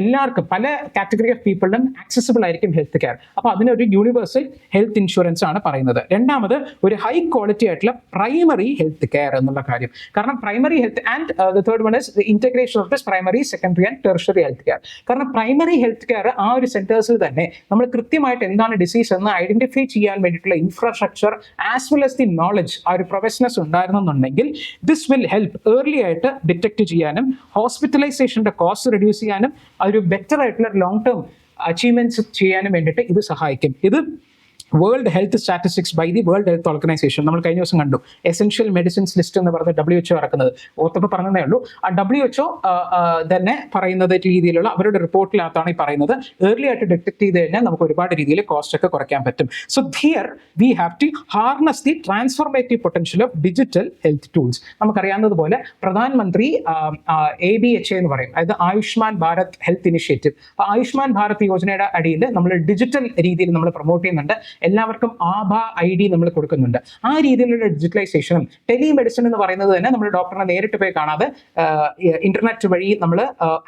എല്ലാവർക്കും പല കാറ്റഗറി ഓഫ് പീപ്പിളിനും ആക്സസിബിൾ ആയിരിക്കും ഹെൽത്ത് കെയർ. അപ്പോൾ അതിനൊരു യൂണിവേഴ്സൽ ഹെൽത്ത് ഇൻഷുറൻസ് ആണ് പറയുന്നത്. രണ്ടാമത് ഒരു ഹൈ ക്വാളിറ്റി ആയിട്ടുള്ള പ്രൈമറി ഹെൽത്ത് കെയർ എന്നുള്ള കാര്യം. കാരണം primary health and the third one is integration of this primary, secondary and tertiary health care. കാരണം പ്രൈമറി ഹെൽത്ത് കെയർ ആ ഒരു സെന്റേഴ്സിൽ തന്നെ നമ്മൾ കൃത്യമായിട്ട് എന്താണ് ഡിസീസ് എന്ന് ഐഡന്റിഫൈ ചെയ്യാൻ വേണ്ടിയിട്ടുള്ള infrastructure as well as the knowledge, ആ ഒരു പ്രൊഫഷണൽസ് ഉണ്ടായിരുന്നെന്നുണ്ടെങ്കിൽ ദിസ് വിൽ ഹെൽപ്പ് ഏർലി ആയിട്ട് ഡിറ്റക്ട് ചെയ്യാനും ഹോസ്പിറ്റലൈസേഷന്റെ കോസ്റ്റ് റെഡ്യൂസ് ചെയ്യാനും അതൊരു ബെറ്റർ ആയിട്ടുള്ള ലോങ് ടേം അച്ചീവ്മെന്റ്സ് ചെയ്യാനും വേണ്ടിയിട്ട് ഇത് സഹായിക്കും. ഇത് World Health Statistics by the World Health Organization നമ്മൾ കഴിഞ്ഞ ദിവസം കണ്ടു. എസെൻഷ്യൽ മെഡിസിൻസ് ലിസ്റ്റ് എന്ന് പറഞ്ഞ WHO ഇറക്കുന്നത് ഓർത്തപ്പോൾ പറഞ്ഞതേ ഉള്ളൂ. ആ WHO തന്നെ പറയുന്നത് രീതിയിലുള്ള അവരുടെ റിപ്പോർട്ടിനകത്താണ് ഈ പറയുന്നത്. ഏർലി ആയിട്ട് ഡിറ്റക്ട് ചെയ്ത് കഴിഞ്ഞാൽ നമുക്ക് ഒരുപാട് രീതിയിൽ കോസ്റ്റ് ഒക്കെ കുറയ്ക്കാൻ പറ്റും. So here we have to harness the transformative potential of digital health tools. നമുക്കറിയാവുന്നതുപോലെ പ്രധാനമന്ത്രി ABHA എന്ന് പറയും, അതായത് ആയുഷ്മാൻ ഭാരത് ഹെൽത്ത് ഇനിഷ്യേറ്റീവ്. ആയുഷ്മാൻ ഭാരത് യോജനയുടെ അടിയിൽ നമ്മൾ ഡിജിറ്റൽ രീതിയിൽ നമ്മൾ പ്രൊമോട്ട് ചെയ്യുന്നുണ്ട്. എല്ലാവർക്കും ആഭ ID നമ്മൾ കൊടുക്കുന്നുണ്ട്. ആ രീതിയിലുള്ള ഡിജിറ്റലൈസേഷനും ടെലിമെഡിസിൻ എന്ന് പറയുന്നത് തന്നെ നമ്മൾ ഡോക്ടറിനെ നേരിട്ട് പോയി കാണാതെ ഇന്റർനെറ്റ് വഴി നമ്മൾ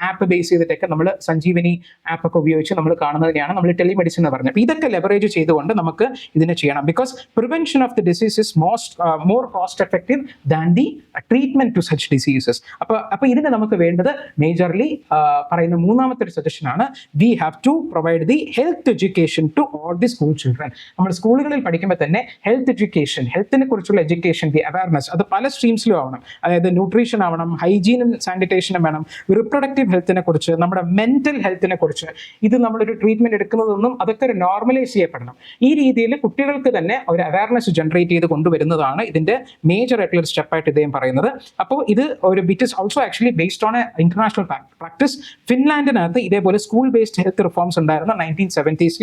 ആപ്പ് ബേസ് ചെയ്തിട്ടൊക്കെ നമ്മൾ സഞ്ജീവനി ആപ്പൊക്കെ ഉപയോഗിച്ച് നമ്മൾ കാണുന്നതിനെയാണ് നമ്മൾ ടെലിമെഡിസിൻ എന്ന് പറയുന്നത്. ഇതൊക്കെ ലെവറേജ് ചെയ്തുകൊണ്ട് നമുക്ക് ഇതിനെ ചെയ്യണം. Because prevention of the disease is more cost effective than the treatment to such diseases. അപ്പോൾ ഇതിന് നമുക്ക് വേണ്ടത് മേജർലി പറയുന്ന മൂന്നാമത്തെ ഒരു സജഷനാണ്, we have to provide the health education to all the school children. നമ്മൾ സ്കൂളുകളിൽ പഠിക്കുമ്പോൾ തന്നെ ഹെൽത്ത് എഡ്യൂക്കേഷൻ, ഹെൽത്തിനെ കുറിച്ചുള്ള എഡ്യൂക്കേഷൻ, ദി അവയർനെസ് അത് പല സ്ട്രീംസിലും ആവണം. അതായത് ന്യൂട്രീഷൻ ആവണം, ഹൈജീനും സാനിറ്റേഷനും വേണം, റിപ്രൊഡക്റ്റീവ് ഹെൽത്തിനെ കുറിച്ച്, നമ്മുടെ മെന്റൽ ഹെൽത്തിനെ കുറിച്ച്, ഇത് നമ്മളൊരു ട്രീറ്റ്മെന്റ് എടുക്കുന്നതൊന്നും അതൊക്കെ ഒരു നോർമലൈസ് ചെയ്യപ്പെടണം. ഈ രീതിയിൽ കുട്ടികൾക്ക് തന്നെ ഒരു അവയർനെസ് ജനറേറ്റ് ചെയ്ത് കൊണ്ടുവരുന്നതാണ് ഇതിന്റെ മേജർ ആയിട്ടുള്ള ഒരു സ്റ്റെപ്പായിട്ട് ഇദ്ദേഹം പറയുന്നത്. അപ്പോൾ ഇത് ഒരു bit is also actually based on a international practice. ഫിൻലാൻഡിനകത്ത് ഇതേപോലെ സ്കൂൾ ബേസ്ഡ് ഹെൽത്ത് റിഫോംസ് ഉണ്ടായിരുന്നു 1970s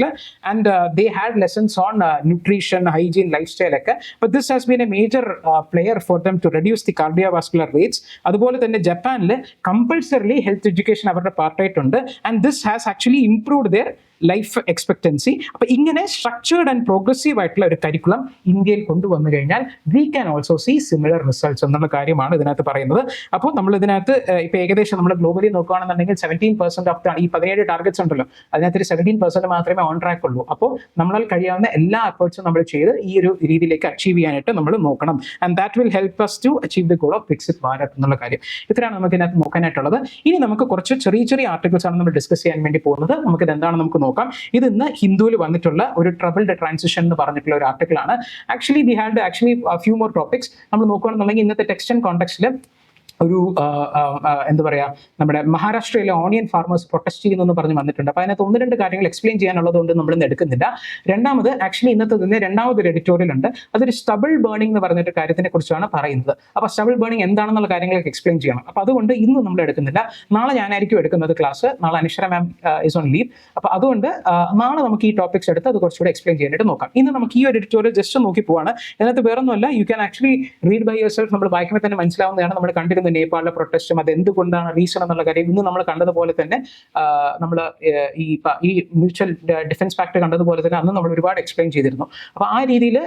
and they had lessons on nutrition, hygiene, lifestyle ഒക്കെ. But this has been a major player for them to reduce the cardiovascular rates. അതുപോലെ തന്നെ ജപ്പാനിൽ കമ്പൾസറിലി ഹെൽത്ത് എഡ്യൂക്കേഷൻ അവരുടെ പാർട്ടായിട്ടുണ്ട്. And this has actually improved their life expectancy. അപ്പൊ ഇങ്ങനെ സ്ട്രക്ചേർഡ് ആൻഡ് പ്രോഗ്രസീവ് ആയിട്ടുള്ള ഒരു കരിക്കുലം ഇന്ത്യയിൽ കൊണ്ടുവന്നു കഴിഞ്ഞാൽ we can also see similar results എന്നുള്ള കാര്യമാണ് ഇതിനകത്ത് പറയുന്നത്. അപ്പോൾ നമ്മൾ ഇതിനകത്ത് ഇപ്പൊ ഏകദേശം നമ്മൾ ഗ്ലോബലി നോക്കുകയാണെന്നുണ്ടെങ്കിൽ 17% ഓഫ് ഈ 17 ടാർഗറ്റ്സ് ഉണ്ടല്ലോ, അതിനകത്ത് 17% മാത്രമേ ഓൺ ട്രാക്ക് ഉള്ളൂ. അപ്പോൾ നമ്മളാൽ കഴിയാവുന്ന എല്ലാ എഫേർട്സും നമ്മൾ ചെയ്ത് ഈ ഒരു രീതിയിലേക്ക് അച്ചീവ് ചെയ്യാനായിട്ട് നമ്മൾ നോക്കണം. And that will help us to achieve the goal of Viksit Bharat എന്നുള്ള കാര്യം. ഇത്രയാണ് നമുക്ക് ഇതിനകത്ത് നോക്കാനായിട്ടുള്ളത്. ഇനി നമുക്ക് കുറച്ച് ചെറിയ ചെറിയ ആർട്ടിക്കിൾസ് ആണ് നമ്മൾ ഡിസ്കസ് ചെയ്യാൻ വേണ്ടി പോകുന്നത്. നമുക്കിത് എന്താണ് നമുക്ക് നോക്കാം. ഇത് ഇന്ന് ഹിന്ദുവിൽ വന്നിട്ടുള്ള ഒരു ട്രബിൾഡ് ട്രാൻസിഷൻ എന്ന് പറഞ്ഞിട്ടുള്ള ഒരു ആർട്ടിക്കിൾ ആണ്. Actually we had few more topics. നമ്മൾ നോക്കുകയാണെന്നുണ്ടെങ്കിൽ ഇന്നത്തെ ടെക്സ്റ്റ് ആൻഡ് കോണ്ടെക്സ്റ്റിൽ ഒരു എന്താ പറയുക, നമ്മുടെ മഹാരാഷ്ട്രയിലെ ഓണിയൻ ഫാർമേഴ്സ് പ്രൊട്ടസ്റ്റ് ചെയ്യുന്നു പറഞ്ഞ് വന്നിട്ടുണ്ട്. അപ്പോൾ അതിനകത്ത് 1-2 കാര്യങ്ങൾ എക്സ്പ്ലെയിൻ ചെയ്യാനുള്ളതുകൊണ്ട് നമ്മളിന്ന് എടുക്കുന്നില്ല. രണ്ടാമത് ആക്ച്വലി ഇന്നത്തെ തന്നെ രണ്ടാമതൊരു എഡിറ്റോറിയൽ ഉണ്ട്. അതൊരു സ്റ്റബിൾ ബേണിംഗ് എന്ന് പറഞ്ഞിട്ട് കാര്യത്തിനെ കുറിച്ചാണ് പറയുന്നത്. അപ്പോൾ സ്റ്റബിൾ ബേണിംഗ് എന്താണെന്നുള്ള കാര്യങ്ങളൊക്കെ എക്സ്പ്ലെയിൻ ചെയ്യണം. അപ്പോൾ അതുകൊണ്ട് ഇന്ന് നമ്മൾ എടുക്കുന്നില്ല. നാളെ ഞാനായിരിക്കും എടുക്കുന്നത് ക്ലാസ്. നാളെ അനശ്വര മാം ഇസ് ഓൺ ലീവ്. അപ്പോൾ അതുകൊണ്ട് നാളെ നമുക്ക് ഈ ടോപ്പിക്സ് എടുത്ത് അത് കുറച്ചുകൂടെ എക്സ്പ്ലെയിൻ ചെയ്യാനായിട്ട് നോക്കാം. ഇന്ന് നമുക്ക് ഈ ഒരു എഡിറ്റോറിയൽ ജസ്റ്റ് നോക്കി പോവാണ്. ഇതിനകത്ത് വേറൊന്നുമല്ല, you can actually read by yourself. നമ്മൾ വായിക്കുമ്പോൾ തന്നെ മനസ്സിലാവുന്നതാണ്. നമ്മൾ കണ്ടിരുന്ന നേപ്പാളിലെ പ്രൊട്ടസ്റ്റും അത് എന്തുകൊണ്ടാണ് റീസൺ എന്നുള്ള കാര്യം ഇന്ന് നമ്മൾ കണ്ടതുപോലെ തന്നെ നമ്മൾ ഈ മ്യൂച്വൽ ഡിഫൻസ് പാക്ട് കണ്ടതുപോലെ തന്നെ അന്ന് നമ്മൾ ഒരുപാട് എക്സ്പ്ലെയിൻ ചെയ്തിരുന്നു. അപ്പോൾ ആ രീതിയിൽ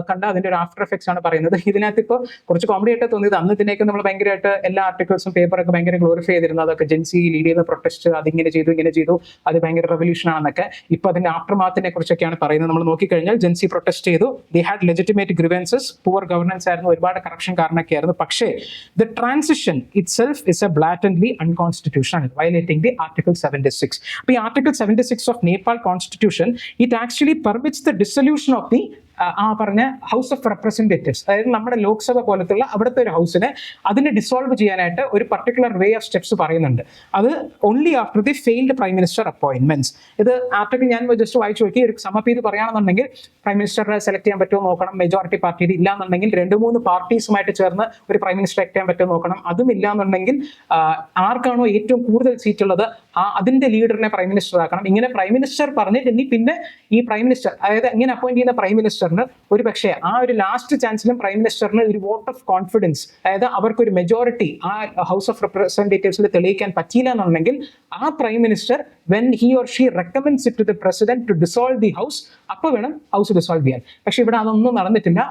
കണ്ട അതിന്റെ ഒരു ആഫ്റ്റർ എഫക്ട്സ് ആണ് പറയുന്നത്. ഇതിനകത്ത് ഇപ്പോൾ കുറച്ച് കോമഡി ആയിട്ട് തോന്നിയത്, അന്ന് ഇതിനേക്ക് നമ്മൾ ഭയങ്കരമായിട്ട് എല്ലാ ആർട്ടിക്കിൾസും പേപ്പറൊക്കെ ഭയങ്കര ഗ്ലോറിഫൈ ചെയ്തിരുന്നു. അതൊക്കെ ജെൻസി ലീഡ് ചെയ്യുന്ന പ്രൊട്ടസ്റ്റ്, അതിങ്ങനെ ചെയ്തു ഇങ്ങനെ ചെയ്തു, അത് ഭയങ്കര റെവല്യൂഷൻ ആണെന്നൊക്കെ. ഇപ്പോൾ അതിന്റെ ആഫ്റ്റർ മാത്തിനെ കുറിച്ചൊക്കെയാണ് പറയുന്നത്. നമ്മൾ നോക്കിക്കഴിഞ്ഞാൽ ജെൻസി പ്രൊട്ടസ്റ്റ് ചെയ്തു, they had legitimate grievances, poor governance ആയിരുന്നു, ഒരുപാട് കറപ്ഷൻ കാരണമൊക്കെ ആയിരുന്നു. പക്ഷേ the transition itself is a blatantly unconstitutional, violating the Article 76. The Article 76 of Nepal Constitution, it actually permits the dissolution of the പറഞ്ഞ ഹൗസ് ഓഫ് റെപ്രസെന്റേറ്റീവ്സ്. അതായത് നമ്മുടെ ലോക്സഭ പോലത്തുള്ള അവിടുത്തെ ഒരു ഹൗസിനെ അതിനെ ഡിസോൾവ് ചെയ്യാനായിട്ട് ഒരു പർട്ടിക്കുലർ വേ ഓഫ് സ്റ്റെപ്സ് പറയുന്നുണ്ട്. അത് only after the failed prime minister appointments. ഇത് ആർട്ടിക്കിൾ ഞാൻ ജസ്റ്റ് വായിച്ചു നോക്കി. ഒരു സമപ്പ് ചെയ്ത് പറയുകയാണെന്നുണ്ടെങ്കിൽ പ്രൈം മിനിസ്റ്ററെ സെലക്ട് ചെയ്യാൻ പറ്റുമോ നോക്കണം. മെജോറിറ്റി പാർട്ടിയിൽ ഇല്ലാന്നുണ്ടെങ്കിൽ 2-3 പാർട്ടീസുമായിട്ട് ചേർന്ന് ഒരു പ്രൈം മിനിസ്റ്റർ സെലക്ട് ചെയ്യാൻ പറ്റുമോ നോക്കണം. അതും ഇല്ലാന്നുണ്ടെങ്കിൽ ആർക്കാണോ ഏറ്റവും കൂടുതൽ സീറ്റ് ഉള്ളത് അതിന്റെ ലീഡറിനെ പ്രൈം മിനിസ്റ്റർ ആക്കണം. ഇങ്ങനെ പ്രൈം മിനിസ്റ്റർ പറഞ്ഞിട്ട് ഇനി പിന്നെ ഈ പ്രൈം മിനിസ്റ്റർ, അതായത് ഇങ്ങനെ അപ്പോയിന്റ് ചെയ്യുന്ന പ്രൈം മിനിസ്റ്ററിന് ഒരു പക്ഷേ ആ ഒരു ലാസ്റ്റ് ചാൻസിലും പ്രൈം മിനിസ്റ്ററിന് ഒരു വോട്ട് ഓഫ് കോൺഫിഡൻസ്, അതായത് അവർക്കൊരു മെജോറിറ്റി ആ ഹൗസ് ഓഫ് റെപ്രസെന്റേറ്റീവ്സിൽ തെളിയിക്കാൻ പറ്റിയില്ല എന്നുണ്ടെങ്കിൽ ആ prime minister when he or she recommends it to the president to dissolve the house, അപ്പോൾ വേണം ഹൗസ് ഡിസോൾവ് ചെയ്യാൻ. പക്ഷെ ഇവിടെ അതൊന്നും നടന്നിട്ടില്ല.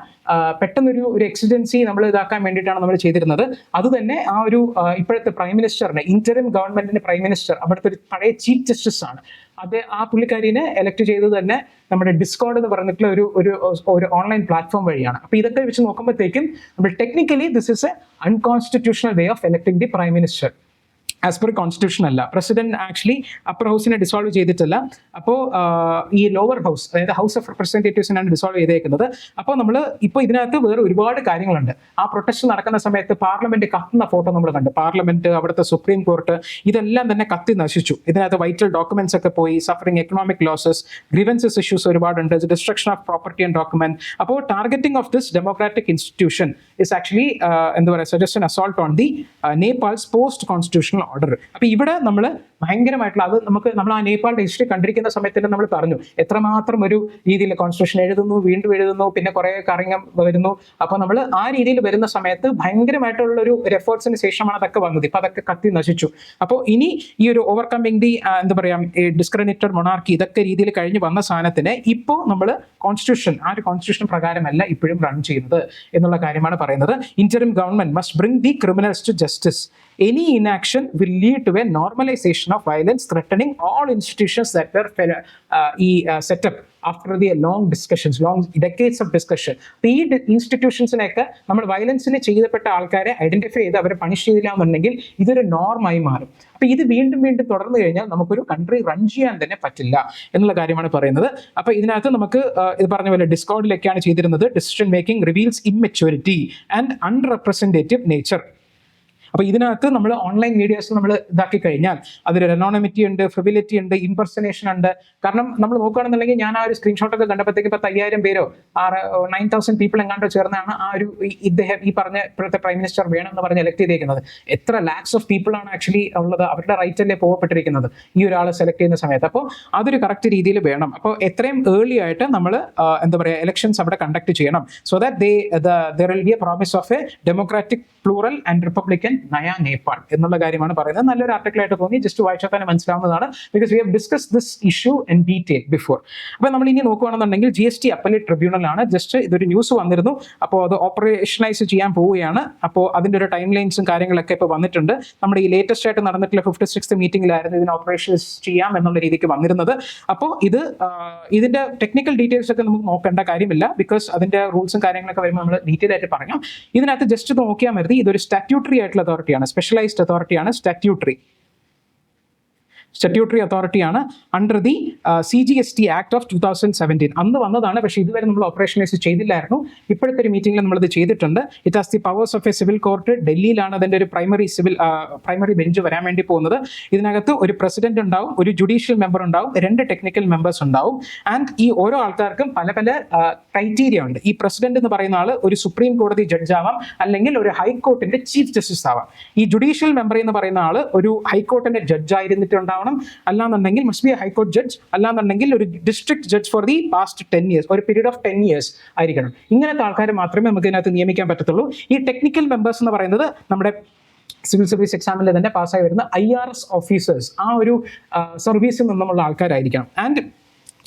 പെട്ടെന്നൊരു എക്സിഡൻസി നമ്മൾ ഇതാക്കാൻ വേണ്ടിയിട്ടാണ് നമ്മൾ ചെയ്തിരുന്നത്. അത് തന്നെ ആ ഒരു ഇപ്പോഴത്തെ പ്രൈം മിനിസ്റ്ററിനെ, ഇന്ററിം ഗവൺമെന്റിന്റെ പ്രൈം മിനിസ്റ്റർ, അവിടുത്തെ ഒരു പഴയ ചീഫ് ജസ്റ്റിസ് ആണ്. അത് ആ പുള്ളിക്കാരിനെ എലക്ട് ചെയ്തത് തന്നെ നമ്മുടെ ഡിസ്കോഡ് എന്ന് പറഞ്ഞിട്ടുള്ള ഒരു ഓൺലൈൻ പ്ലാറ്റ്ഫോം വഴിയാണ്. അപ്പൊ ഇതൊക്കെ വെച്ച് നോക്കുമ്പോഴത്തേക്കും നമ്മൾ technically this is a unconstitutional way of electing the prime minister. As per constitution അല്ല. പ്രസിഡന്റ് ആക്ച്വലി അപ്പർ ഹൗസിനെ ഡിസോൾവ് ചെയ്തിട്ടില്ല. അപ്പോൾ ഈ ലോവർ ഹൗസ്, അതായത് ഹൗസ് ഓഫ് റെപ്രസെന്റേറ്റീവ്സിനാണ് ഡിസോൾവ് ചെയ്തേക്കുന്നത്. അപ്പോൾ നമ്മൾ ഇപ്പോൾ ഇതിനകത്ത് വേറെ ഒരുപാട് കാര്യങ്ങളുണ്ട്. ആ പ്രൊട്ടസ്റ്റ് നടക്കുന്ന സമയത്ത് പാർലമെന്റ് കത്തുന്ന ഫോട്ടോ നമ്മൾ കണ്ടു. പാർലമെന്റ്, അവിടുത്തെ സുപ്രീം കോർട്ട്, ഇതെല്ലാം തന്നെ കത്തി നശിച്ചു. ഇതിനകത്ത് വൈറ്റൽ ഡോക്യുമെന്റ്സ് ഒക്കെ പോയി, suffering economic losses, grievances issues ഒരുപാടുണ്ട്, destruction of property and document. അപ്പോൾ targeting of this democratic institution is actually എന്താ പറയുക, suggest assault on the Nepal's post constitutional order. അപ്പൊ ഇവിടെ നമ്മൾ ഭയങ്കരമായിട്ടുള്ള നമ്മൾ ആ നേപ്പാളിന്റെ ഹിസ്റ്ററി കണ്ടിരിക്കുന്ന സമയത്ത് തന്നെ നമ്മൾ പറഞ്ഞു എത്രമാത്രം ഒരു രീതിയിൽ കോൺസ്റ്റിറ്റ്യൂഷൻ എഴുതുന്നു, വീണ്ടും എഴുതുന്നു, പിന്നെ കുറെ കാര്യങ്ങൾ വരുന്നു. അപ്പൊ നമ്മൾ ആ രീതിയിൽ വരുന്ന സമയത്ത് ഭയങ്കരമായിട്ടുള്ള ഒരു എഫേർട്സിന് ശേഷമാണ് അതൊക്കെ വന്നത്. ഇപ്പൊ അതൊക്കെ കത്തി നശിച്ചു. അപ്പോൾ ഇനി ഈ ഒരു ഓവർകമ്മിങ് ദി എന്താ പറയാ ഡിസ്ക്രെഡിറ്റഡ് മൊണാർക്കി, ഇതൊക്കെ രീതിയിൽ കഴിഞ്ഞ് വന്ന സാധനത്തിന് ഇപ്പോൾ നമ്മൾ കോൺസ്റ്റിറ്റ്യൂഷൻ, ആ ഒരു കോൺസ്റ്റിറ്റ്യൂഷൻ പ്രകാരമല്ല ഇപ്പോഴും റൺ ചെയ്യുന്നത് എന്നുള്ള കാര്യമാണ് പറയുന്നത്. Interim government must bring the criminals to justice. Any inaction will lead to a normalization of violence, threatening all institutions that were set up after the long decades of discussion. ഈ ഇൻസ്റ്റിറ്റ്യൂഷൻസിനെയൊക്കെ നമ്മൾ വയലൻസിന് ചെയ്യപ്പെട്ട ആൾക്കാരെ ഐഡന്റിഫൈ ചെയ്ത് അവരെ പണിഷ് ചെയ്തില്ല എന്നുണ്ടെങ്കിൽ ഇതൊരു നോർമായി മാറും. അപ്പൊ ഇത് വീണ്ടും വീണ്ടും തുടർന്നു കഴിഞ്ഞാൽ നമുക്കൊരു കൺട്രി റൺ ചെയ്യാൻ തന്നെ പറ്റില്ല എന്നുള്ള കാര്യമാണ് പറയുന്നത്. അപ്പൊ ഇതിനകത്ത് നമുക്ക് ഇത് പറഞ്ഞ പോലെ ഡിസ്കോഡിലൊക്കെയാണ് ചെയ്തിരുന്നത്. Decision making reveals immaturity and unrepresentative nature. അപ്പൊ ഇതിനകത്ത് നമ്മൾ ഓൺലൈൻ മീഡിയാസ് നമ്മൾ ഇതാക്കി കഴിഞ്ഞാൽ അതിൽ അനോണിമിറ്റി ഉണ്ട്, ഫ്രിവിലിറ്റി ഉണ്ട്, ഇംപെർസനേഷൻ ഉണ്ട്. കാരണം നമ്മൾ നോക്കുകയാണെന്നുണ്ടെങ്കിൽ ഞാൻ ആ ഒരു സ്ക്രീൻഷോട്ട് ഒക്കെ കണ്ടപ്പോഴത്തേക്ക് 10,000 പേരോ 9,000 പീപ്പിൾ എങ്ങാണ്ടോ ചേർന്നാണ് ആ ഒരു ഇദ്ദേഹം ഈ പറഞ്ഞ ഇപ്പോഴത്തെ പ്രൈം മിനിസ്റ്റർ വേണം എന്ന് പറഞ്ഞ് എലക്ട് ചെയ്തേക്കുന്നത്. എത്ര ലാക്സ് ഓഫ് പീപ്പിൾ ആണ് ആക്ച്വലി ഉള്ളത്, അവരുടെ റൈറ്റ് അല്ലേ പോകപ്പെട്ടിരിക്കുന്നത് ഈ ഒരാളെ സെലക്ട് ചെയ്യുന്ന സമയത്ത്. അപ്പോൾ അതൊരു കറക്റ്റ് രീതിയിൽ വേണം. അപ്പോൾ എത്രയും ഏർലി ആയിട്ട് നമ്മൾ എന്താ പറയുക ഇലക്ഷൻസ് അവിടെ കണ്ടക്ട് ചെയ്യണം. So that there will be a promise of a democratic, plural and republican നയ നേപ്പാൾ എന്നുള്ള കാര്യമാണ് പറയുന്നത്. നല്ലൊരു ആർട്ടിക്കിൾ ആയിട്ട് തോന്നി, ജസ്റ്റ് വായിച്ചാൽ തന്നെ മനസ്സിലാവുന്നതാണ്. Because we have discuss this issue in detail before. അപ്പോൾ നമ്മൾ ഇനി നോക്കുകയാണെന്നുണ്ടെങ്കിൽ GST അപ്പലേറ്റ് ട്രിബ്യൂണൽ ആണ്. ജസ്റ്റ് ഇതൊരു ന്യൂസ് വന്നിരുന്നു. അപ്പോൾ അത് ഓപ്പറേഷനലൈസ് ചെയ്യാൻ പോവുകയാണ്. അപ്പോൾ അതിൻ്റെ ഒരു ടൈം ലൈൻസും കാര്യങ്ങളൊക്കെ ഇപ്പോൾ വന്നിട്ടുണ്ട്. നമ്മുടെ ഈ ലേറ്റസ്റ്റ് ആയിട്ട് നടന്നിട്ടുള്ള 56th മീറ്റിംഗിലായിരുന്നു ഇതിന് ഓപ്പറേഷൻസ് ചെയ്യാം എന്നുള്ള രീതിക്ക് വന്നിരുന്നത്. അപ്പോൾ ഇതിന്റെ ടെക്നിക്കൽ ഡീറ്റെയിൽസ് ഒക്കെ നമുക്ക് നോക്കേണ്ട കാര്യമില്ല, ബിക്കോസ് അതിന്റെ റൂൾസും കാര്യങ്ങളൊക്കെ വരുമ്പോൾ നമ്മൾ ഡീറ്റെയിൽ ആയിട്ട് പറയാം. ഇതിനകത്ത് ജസ്റ്റ് നോക്കിയാൽ മതി, ഇതൊരു സ്റ്റാറ്റ്യൂട്ടറി ആയിട്ടുള്ള അതോറിറ്റിയാണ്, സ്പെഷ്യലൈസ്ഡ് അതോറിറ്റിയാണ്. സ്റ്റാറ്റ്യൂട്ടറി അതോറിറ്റിയാണ് under the CGST act of 2017 അന്ന് വന്നതാണ്. പക്ഷേ ഇതുവരെ നമ്മൾ ഓപ്പറേഷനലൈസ് ചെയ്തില്ലായിരുന്നു. ഇപ്പോഴത്തെ ഒരു മീറ്റിംഗിൽ നമ്മളിത് ചെയ്തിട്ടുണ്ട്. It has the powers of A civil court. ഡൽഹിയിലാണ് അതിൻ്റെ ഒരു പ്രൈമറി ബെഞ്ച് വരാൻ വേണ്ടി പോകുന്നത്. ഇതിനകത്ത് ഒരു പ്രസിഡന്റ് ഉണ്ടാവും, ഒരു ജുഡീഷ്യൽ മെമ്പർ ഉണ്ടാവും, 2 ടെക്നിക്കൽ മെമ്പേഴ്സ് ഉണ്ടാവും. ആൻഡ് ഈ ഓരോ ആൾക്കാർക്കും പല ക്രൈറ്റീരിയ ഉണ്ട്. ഈ പ്രസിഡന്റ് എന്ന് പറയുന്ന ആൾ ഒരു സുപ്രീം കോടതി ജഡ്ജ് ആവാം, അല്ലെങ്കിൽ ഒരു ഹൈക്കോർട്ടിന്റെ ചീഫ് ജസ്റ്റിസ് ആവാം. ഈ ജുഡീഷ്യൽ മെമ്പർ എന്ന് പറയുന്ന ആൾ ഒരു ഹൈക്കോർട്ടിന്റെ ജഡ്ജ് ആയിരുന്നിട്ടുണ്ടാവണം, അല്ലാന്നുണ്ടെങ്കിൽ must be A high court judge, അല്ലാന്നുണ്ടെങ്കിൽ ഒരു district judge for the past 10 years, ഒരു പീരീഡ് ഓഫ് 10 years ആയിരിക്കണം. ഇങ്ങനത്തെ ആൾക്കാർ മാത്രമേ നമുക്ക് ഇതിനകത്ത് നിയമിക്കാൻ പറ്റത്തുള്ളൂ. ഈ ടെക്നിക്കൽ മെമ്പേഴ്സ് എന്ന് പറയുന്നത് നമ്മുടെ സിവിൽ സർവീസ് എക്സാമിൽ തന്നെ പാസ്സായി വരുന്ന IRS ഓഫീസേഴ്സ്, ആ ഒരു സർവീസിൽ നിന്നുമുള്ള ആൾക്കാരായിരിക്കണം. ആൻഡ്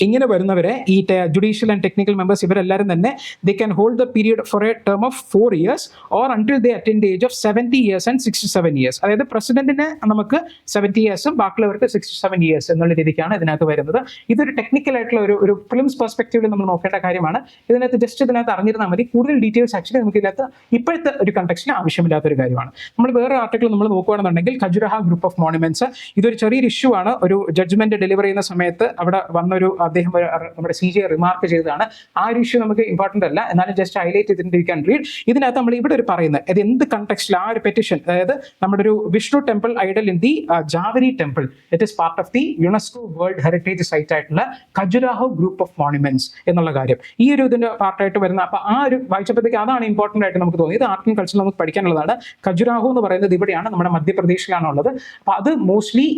ഇങ്ങനെ വരുന്നവരെ ഈ ജുഡീഷ്യൽ ആൻഡ് ടെക്നിക്കൽ മെമ്പേഴ്സ് ഇവരെല്ലാവരും തന്നെ they can hold the period four A term of 4 years or until they attain the age of 70 years and 67 years. അതായത് പ്രസിഡന്റിന് നമുക്ക് 70 years ബാക്കിയുള്ളവർക്ക് 67 years എന്നുള്ള രീതിക്കാണ് ഇതിനകത്ത് വരുന്നത്. ഇതൊരു ടെക്നിക്കൽ ആയിട്ടുള്ള ഒരു ഫിലിംസ് പെർസ്പെക്റ്റീവിൽ നമ്മൾ നോക്കേണ്ട കാര്യമാണ്. ഇതിനകത്ത് അറിഞ്ഞിരുന്നാൽ മതി. കൂടുതൽ ഡീറ്റെയിൽസ് ആക്ച്വലി നമുക്ക് ഇതിനകത്ത് ഇപ്പോഴത്തെ ഒരു കണ്ടക്സ്റ്റിന് ആവശ്യമില്ലാത്തൊരു കാര്യമാണ്. നമ്മൾ വേറെ ആർട്ടിക്കിൾ നമ്മൾ നോക്കുകയാണെന്നുണ്ടെങ്കിൽ ഖജുരഹ ഗ്രൂപ്പ് ഓഫ് മോണുമെന്റ്സ്, ഇതൊരു ചെറിയൊരു ഇഷ്യൂ ആണ്. ഒരു ജഡ്ജ്മെന്റ് ഡെലിവർ ചെയ്യുന്ന സമയത്ത് അവിടെ വന്നൊരു അദ്ദേഹം നമ്മുടെ CJ റിമാർക്ക് ചെയ്തതാണ്. ആ ഒരു ഇഷ്യൂ നമുക്ക് ഇമ്പോർട്ടൻ്റ് അല്ല, എന്നാലും ജസ്റ്റ് ഹൈലൈറ്റ് ചെയ്തിട്ട് യു ക്യാൻ റീഡ്. ഇതിനകത്ത് നമ്മൾ ഇവിടെ ഒരു പറയുന്നത് അത് എന്ത് കണ്ടെക്സ്റ്റിൽ ആ ഒരു പെറ്റിഷൻ, അതായത് നമ്മുടെ ഒരു Vishnu temple idol in the Javari temple, it is part of the UNESCO world heritage site ആയിട്ടുള്ള ഖജുരാഹോ ഗ്രൂപ്പ് ഓഫ് മോണുമെന്റ്സ് എന്നുള്ള കാര്യം ഈ ഒരു ഇതിന്റെ പാർട്ടായിട്ട് വരുന്ന. അപ്പൊ ആ ഒരു വായിച്ചപ്പോഴത്തേക്ക് അതാണ് ഇമ്പോർട്ടൻ്റ് ആയിട്ട് നമുക്ക് തോന്നി. ഇത് ആർട്ട് ആൻഡ് കൾച്ചർ നമുക്ക് പഠിക്കാനുള്ളതാണ്. ഖജുരാഹോ എന്ന് പറയുന്നത് ഇവിടെയാണ്, നമ്മുടെ മധ്യപ്രദേശിലാണുള്ളത്. അപ്പൊ അത് mostly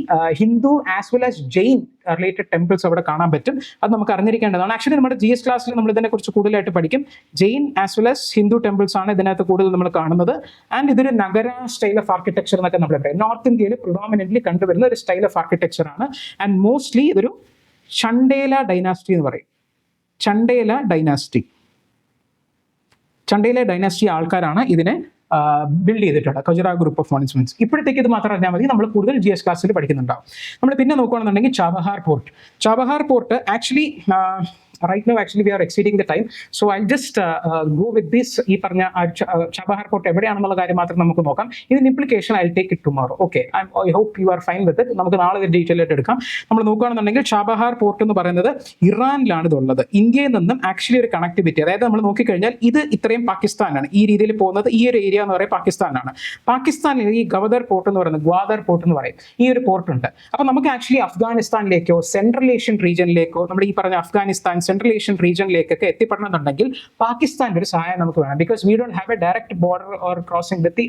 Hindu as well as Jain related temples അവിടെ കാണാൻ പറ്റും. അത് നമുക്ക് അറിഞ്ഞിരിക്കേണ്ടതാണ്. ആക്ച്വലി നമ്മുടെ GS ക്ലാസ്സിൽ നമ്മൾ ഇതിനെക്കുറിച്ച് കൂടുതലായിട്ട് പഠിക്കും. Jain as well as Hindu temples ആണ് ഇതിനകത്ത് കൂടുതൽ നമ്മൾ കാണുന്നത്. ആൻഡ് ഇതൊരു നഗര സ്റ്റൈൽ ഓഫ് ആർക്കിടെക്ചർ എന്നൊക്കെ നമ്മൾ പറയും. നോർത്ത് ഇന്ത്യയിൽ പ്രിഡോമിനൻ്റ്ലി കണ്ടുവരുന്ന ഒരു സ്റ്റൈൽ ഓഫ് ആർക്കിടെക്ചർ ആണ്. ആൻഡ് മോസ്റ്റ്ലി ഇതൊരു ചണ്ടേല ഡൈനാസ്റ്റി എന്ന് പറയും. ചണ്ടേല ഡൈനാസ്റ്റി ആൾക്കാരാണ് ഇതിനെ ബിൽഡ് ചെയ്തിട്ടുണ്ട്, ഖജുരാഹോ ഗ്രൂപ്പ് ഓഫ് മോണുമെന്റ്സ്. ഇപ്പോഴത്തേക്ക് ഇത് മാത്രം അറിഞ്ഞാൽ മതി, നമ്മൾ കൂടുതൽ GS ക്ലാസ്സിൽ പഠിക്കുന്നുണ്ടാവും. നമ്മൾ പിന്നെ നോക്കുകയാണെന്നുണ്ടെങ്കിൽ Chabahar port actually right now actually we are exceeding the time, so I'll just go with this. ഈ പറഞ്ഞ ചാബഹാർ പോർട്ട് എവിടെയാണെന്നുള്ള കാര്യം മാത്രം നമുക്ക് നോക്കാം. ഇതിന് implication I'll take it tomorrow. Okay, I hope you are fine with it. നമുക്ക് നാളെ ഇത് ഡീറ്റെയിൽ ആയിട്ട് എടുക്കാം. നമ്മൾ നോക്കുകയാണെന്നുണ്ടെങ്കിൽ ചാബഹാർ പോർട്ട് എന്ന് പറയുന്നത് ഇറാനിലാണ് ഇതുള്ളത്. ഇന്ത്യയിൽ നിന്നും ആക്ച്വലി ഒരു കണക്ടിവിറ്റി, അതായത് നമ്മൾ നോക്കിക്കഴിഞ്ഞാൽ ഇത് ഇത്രയും പാകിസ്ഥാനാണ്, ഈ രീതിയിൽ പോകുന്നത് ഈ ഒരു ഏരിയ എന്ന് പറയുന്നത് പാകിസ്ഥാനാണ്. പാകിസ്ഥാനിൽ ഈ ഗ്വാദർ പോർട്ട് എന്ന് പറയും, ഈ ഒരു പോർട്ട് ഉണ്ട്. അപ്പൊ നമുക്ക് ആക്ച്വലി അഫ്ഗാനിസ്ഥാനിലേക്കോ സെൻട്രൽ ഏഷ്യൻ റീജിയനിലേക്കോ നമ്മുടെ ഈ പറഞ്ഞ അഫ്ഗാനിസ്ഥാൻ സെൻട്രൽ ഏഷ്യൻ റീജിയനിലേക്കൊക്കെ എത്തിപ്പെടണമെന്നുണ്ടെങ്കിൽ പാകിസ്ഥാന്റെ ഒരു സഹായം നമുക്ക് വേണം. Because we don't have a direct border or crossing with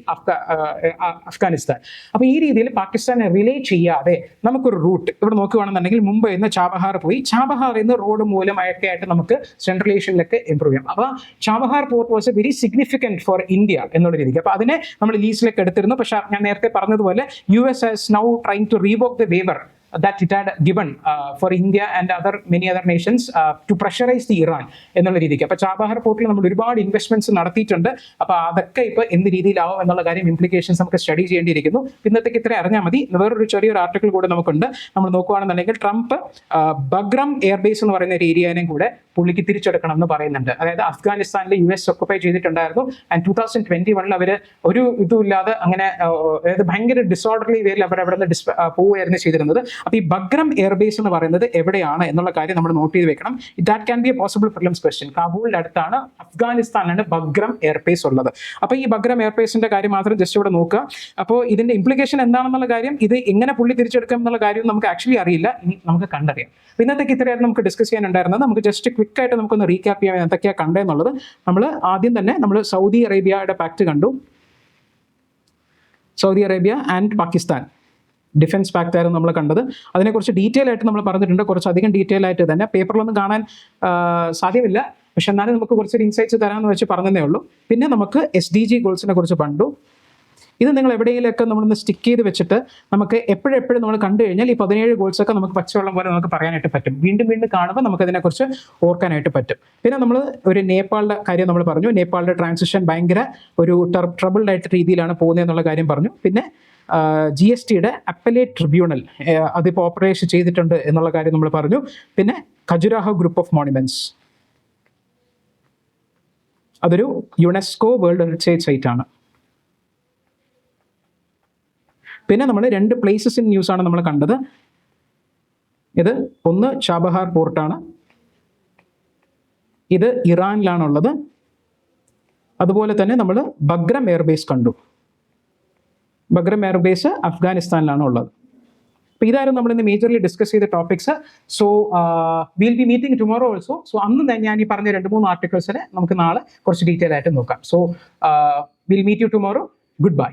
Afghanistan. അപ്പൊ ഈ രീതിയിൽ പാകിസ്ഥാനെ റിലേ ചെയ്യാതെ നമുക്കൊരു റൂട്ട് ഇവിടെ നോക്കുകയാണെന്നുണ്ടെങ്കിൽ മുംബൈയിൽ നിന്ന് ചാബഹാർ പോയി ചാബഹാറിൽ നിന്ന് റോഡ് മൂലമൊക്കെ ആയിട്ട് നമുക്ക് സെൻട്രൽ ഏഷ്യനിലൊക്കെ ഇംപ്രൂവ് ചെയ്യാം. അപ്പൊ Chabahar port was A very significant for India എന്നുള്ള രീതിക്ക്. അപ്പൊ അതിനെ നമ്മൾ ലീസിലേക്ക് എടുത്തിരുന്നു. പക്ഷെ ഞാൻ നേരത്തെ പറഞ്ഞതുപോലെ US has now trying to revoke the waiver that it had given for India and many other nations to pressurize the Iran എന്നുള്ള രീതിക്ക്. അപ്പോൾ ചാബഹാർ പോർട്ടിൽ നമ്മൾ ഒരുപാട് ഇൻവെസ്റ്റ്മെന്റ്സ് നടത്തിയിട്ടുണ്ട്. അപ്പോൾ അതൊക്കെ ഇപ്പോൾ എന്ത് രീതിയിലാവും എന്നുള്ള കാര്യം ഇംപ്ലിക്കേഷൻസ് നമുക്ക് സ്റ്റഡി ചെയ്യേണ്ടിയിരിക്കുന്നു. ഇന്നത്തേക്ക് ഇത്ര അറിഞ്ഞാൽ മതി. വേറൊരു ചെറിയൊരു ആർട്ടിക്കിൾ കൂടെ നമുക്കുണ്ട്. നമ്മൾ നോക്കുകയാണെന്നുണ്ടെങ്കിൽ ട്രംപ് ബഗ്രം എയർബേസ് എന്ന് പറയുന്ന ഒരു ഏരിയനെയും കൂടെ പുള്ളിക്ക് തിരിച്ചെടുക്കണം എന്ന് പറയുന്നുണ്ട്. അതായത് അഫ്ഗാനിസ്ഥാനിൽ US ഒക്കുപ്പൈ ചെയ്തിട്ടുണ്ടായിരുന്നു. ആൻഡ് 2021 അവർ ഒരു ഇതുമില്ലാതെ അങ്ങനെ അതായത് ഭയങ്കര ഡിസോർഡർലി വേയിൽ അവർ അവിടെ നിന്ന് പോവുകയായിരുന്നു ചെയ്തിരുന്നത്. അപ്പോൾ ഈ ബഗ്രം എയർബേസ് എന്ന് പറയുന്നത് എവിടെയാണ് എന്നുള്ള കാര്യം നമ്മൾ നോട്ട് ചെയ്ത് വെക്കണം. That can be a possible prelims question. കാബൂളിന്റെ അടുത്താണ്, അഫ്ഗാനിസ്ഥാനിലാണ് ബഗ്രം എയർബേസ് ഉള്ളത്. അപ്പോൾ ഈ ബഗ്രം എയർബേസിന്റെ കാര്യം മാത്രം ജസ്റ്റ് ഇവിടെ നോക്കുക. അപ്പോൾ ഇതിന്റെ ഇംപ്ലിക്കേഷൻ എന്താണെന്നുള്ള കാര്യം, ഇത് എങ്ങനെ പുള്ളി തിരിച്ചെടുക്കാം എന്നുള്ള കാര്യം നമുക്ക് ആക്ച്വലി അറിയില്ല. ഇനി നമുക്ക് കണ്ടറിയാം. ഇന്നത്തേക്ക് ഇത്രയായിട്ട് നമുക്ക് ഡിസ്കസ് ചെയ്യാനുണ്ടായിരുന്നത്. നമുക്ക് ജസ്റ്റ് ക്വിക്കായിട്ട് നമുക്കൊന്ന് റീക്യാപ്പ് ചെയ്യാൻ എന്തൊക്കെയാണ് കണ്ടതെന്നുള്ളത്. നമ്മൾ ആദ്യം തന്നെ നമ്മൾ സൗദി അറേബ്യയുടെ പാക്ട് കണ്ടു. Saudi Arabia and Pakistan defence pact ആയിരുന്നു നമ്മൾ കണ്ടത്. അതിനെക്കുറിച്ച് ഡീറ്റെയിൽ ആയിട്ട് നമ്മൾ പറഞ്ഞിട്ടുണ്ട്. കുറച്ചധികം ഡീറ്റെയിൽ ആയിട്ട് തന്നെ പേപ്പറിലൊന്നും കാണാൻ സാധ്യമില്ല, പക്ഷെ എന്നാലും നമുക്ക് കുറച്ചൊരു ഇൻസൈറ്റ്സ് തരാമെന്ന് വെച്ച് പറഞ്ഞതേ ഉള്ളൂ. പിന്നെ നമുക്ക് SDG ഗോൾസിനെ കുറിച്ച് കണ്ടു. ഇത് നിങ്ങൾ എവിടെയെങ്കിലൊക്കെ നമ്മളൊന്ന് സ്റ്റിക്ക് ചെയ്ത് വെച്ചിട്ട് നമുക്ക് എപ്പോഴെപ്പോഴും നമ്മൾ കണ്ടു കഴിഞ്ഞാൽ ഈ 17 ഗോൾസൊക്കെ നമുക്ക് പച്ചവെള്ളം പോലെ നമുക്ക് പറയാനായിട്ട് പറ്റും. വീണ്ടും കാണുമ്പോൾ നമുക്ക് അതിനെക്കുറിച്ച് ഓർക്കാനായിട്ട് പറ്റും. പിന്നെ നമ്മൾ ഒരു നേപ്പാളിൻ്റെ കാര്യം നമ്മൾ പറഞ്ഞു. നേപ്പാളിൻ്റെ ട്രാൻസിഷൻ ഭയങ്കര ഒരു ട്രബിൾഡ് ആയിട്ട് രീതിയിലാണ് പോകുന്നത് എന്നുള്ള കാര്യം പറഞ്ഞു. പിന്നെ GSTയുടെ അപ്പലേറ്റ് ട്രിബ്യൂണൽ അതിപ്പോൾ ഓപ്പറേഷൻ ചെയ്തിട്ടുണ്ട് എന്നുള്ള കാര്യം നമ്മൾ പറഞ്ഞു. പിന്നെ ഖജുരാഹോ ഗ്രൂപ്പ് ഓഫ് മോണുമെന്റ്സ് അതൊരു യുനെസ്കോ വേൾഡ് ഹെറിറ്റേജ് സൈറ്റ് ആണ്. പിന്നെ നമ്മൾ 2 പ്ലേസസ് ഇൻ ന്യൂസാണ് നമ്മൾ കണ്ടത്. ഇത് ഒന്ന് ചാബഹാർ പോർട്ടാണ്, ഇത് ഇറാനിലാണുള്ളത്. അതുപോലെ തന്നെ നമ്മൾ ബഗ്രം എയർബേസ് കണ്ടു. ബഗ്രം എയർബേസ് അഫ്ഗാനിസ്ഥാനിലാണ് ഉള്ളത്. അപ്പോൾ ഇതായിരുന്നു നമ്മൾ ഇന്ന് മേജർലി ഡിസ്കസ് ചെയ്ത topics. So will be meeting tomorrow also. So അന്ന് ഞാൻ ഈ പറഞ്ഞ 2-3 ആർട്ടിക്കിൾസിനെ നമുക്ക് നാളെ കുറച്ച് ഡീറ്റെയിൽ ആയിട്ട് നോക്കാം. So will meet you tomorrow. Good bye.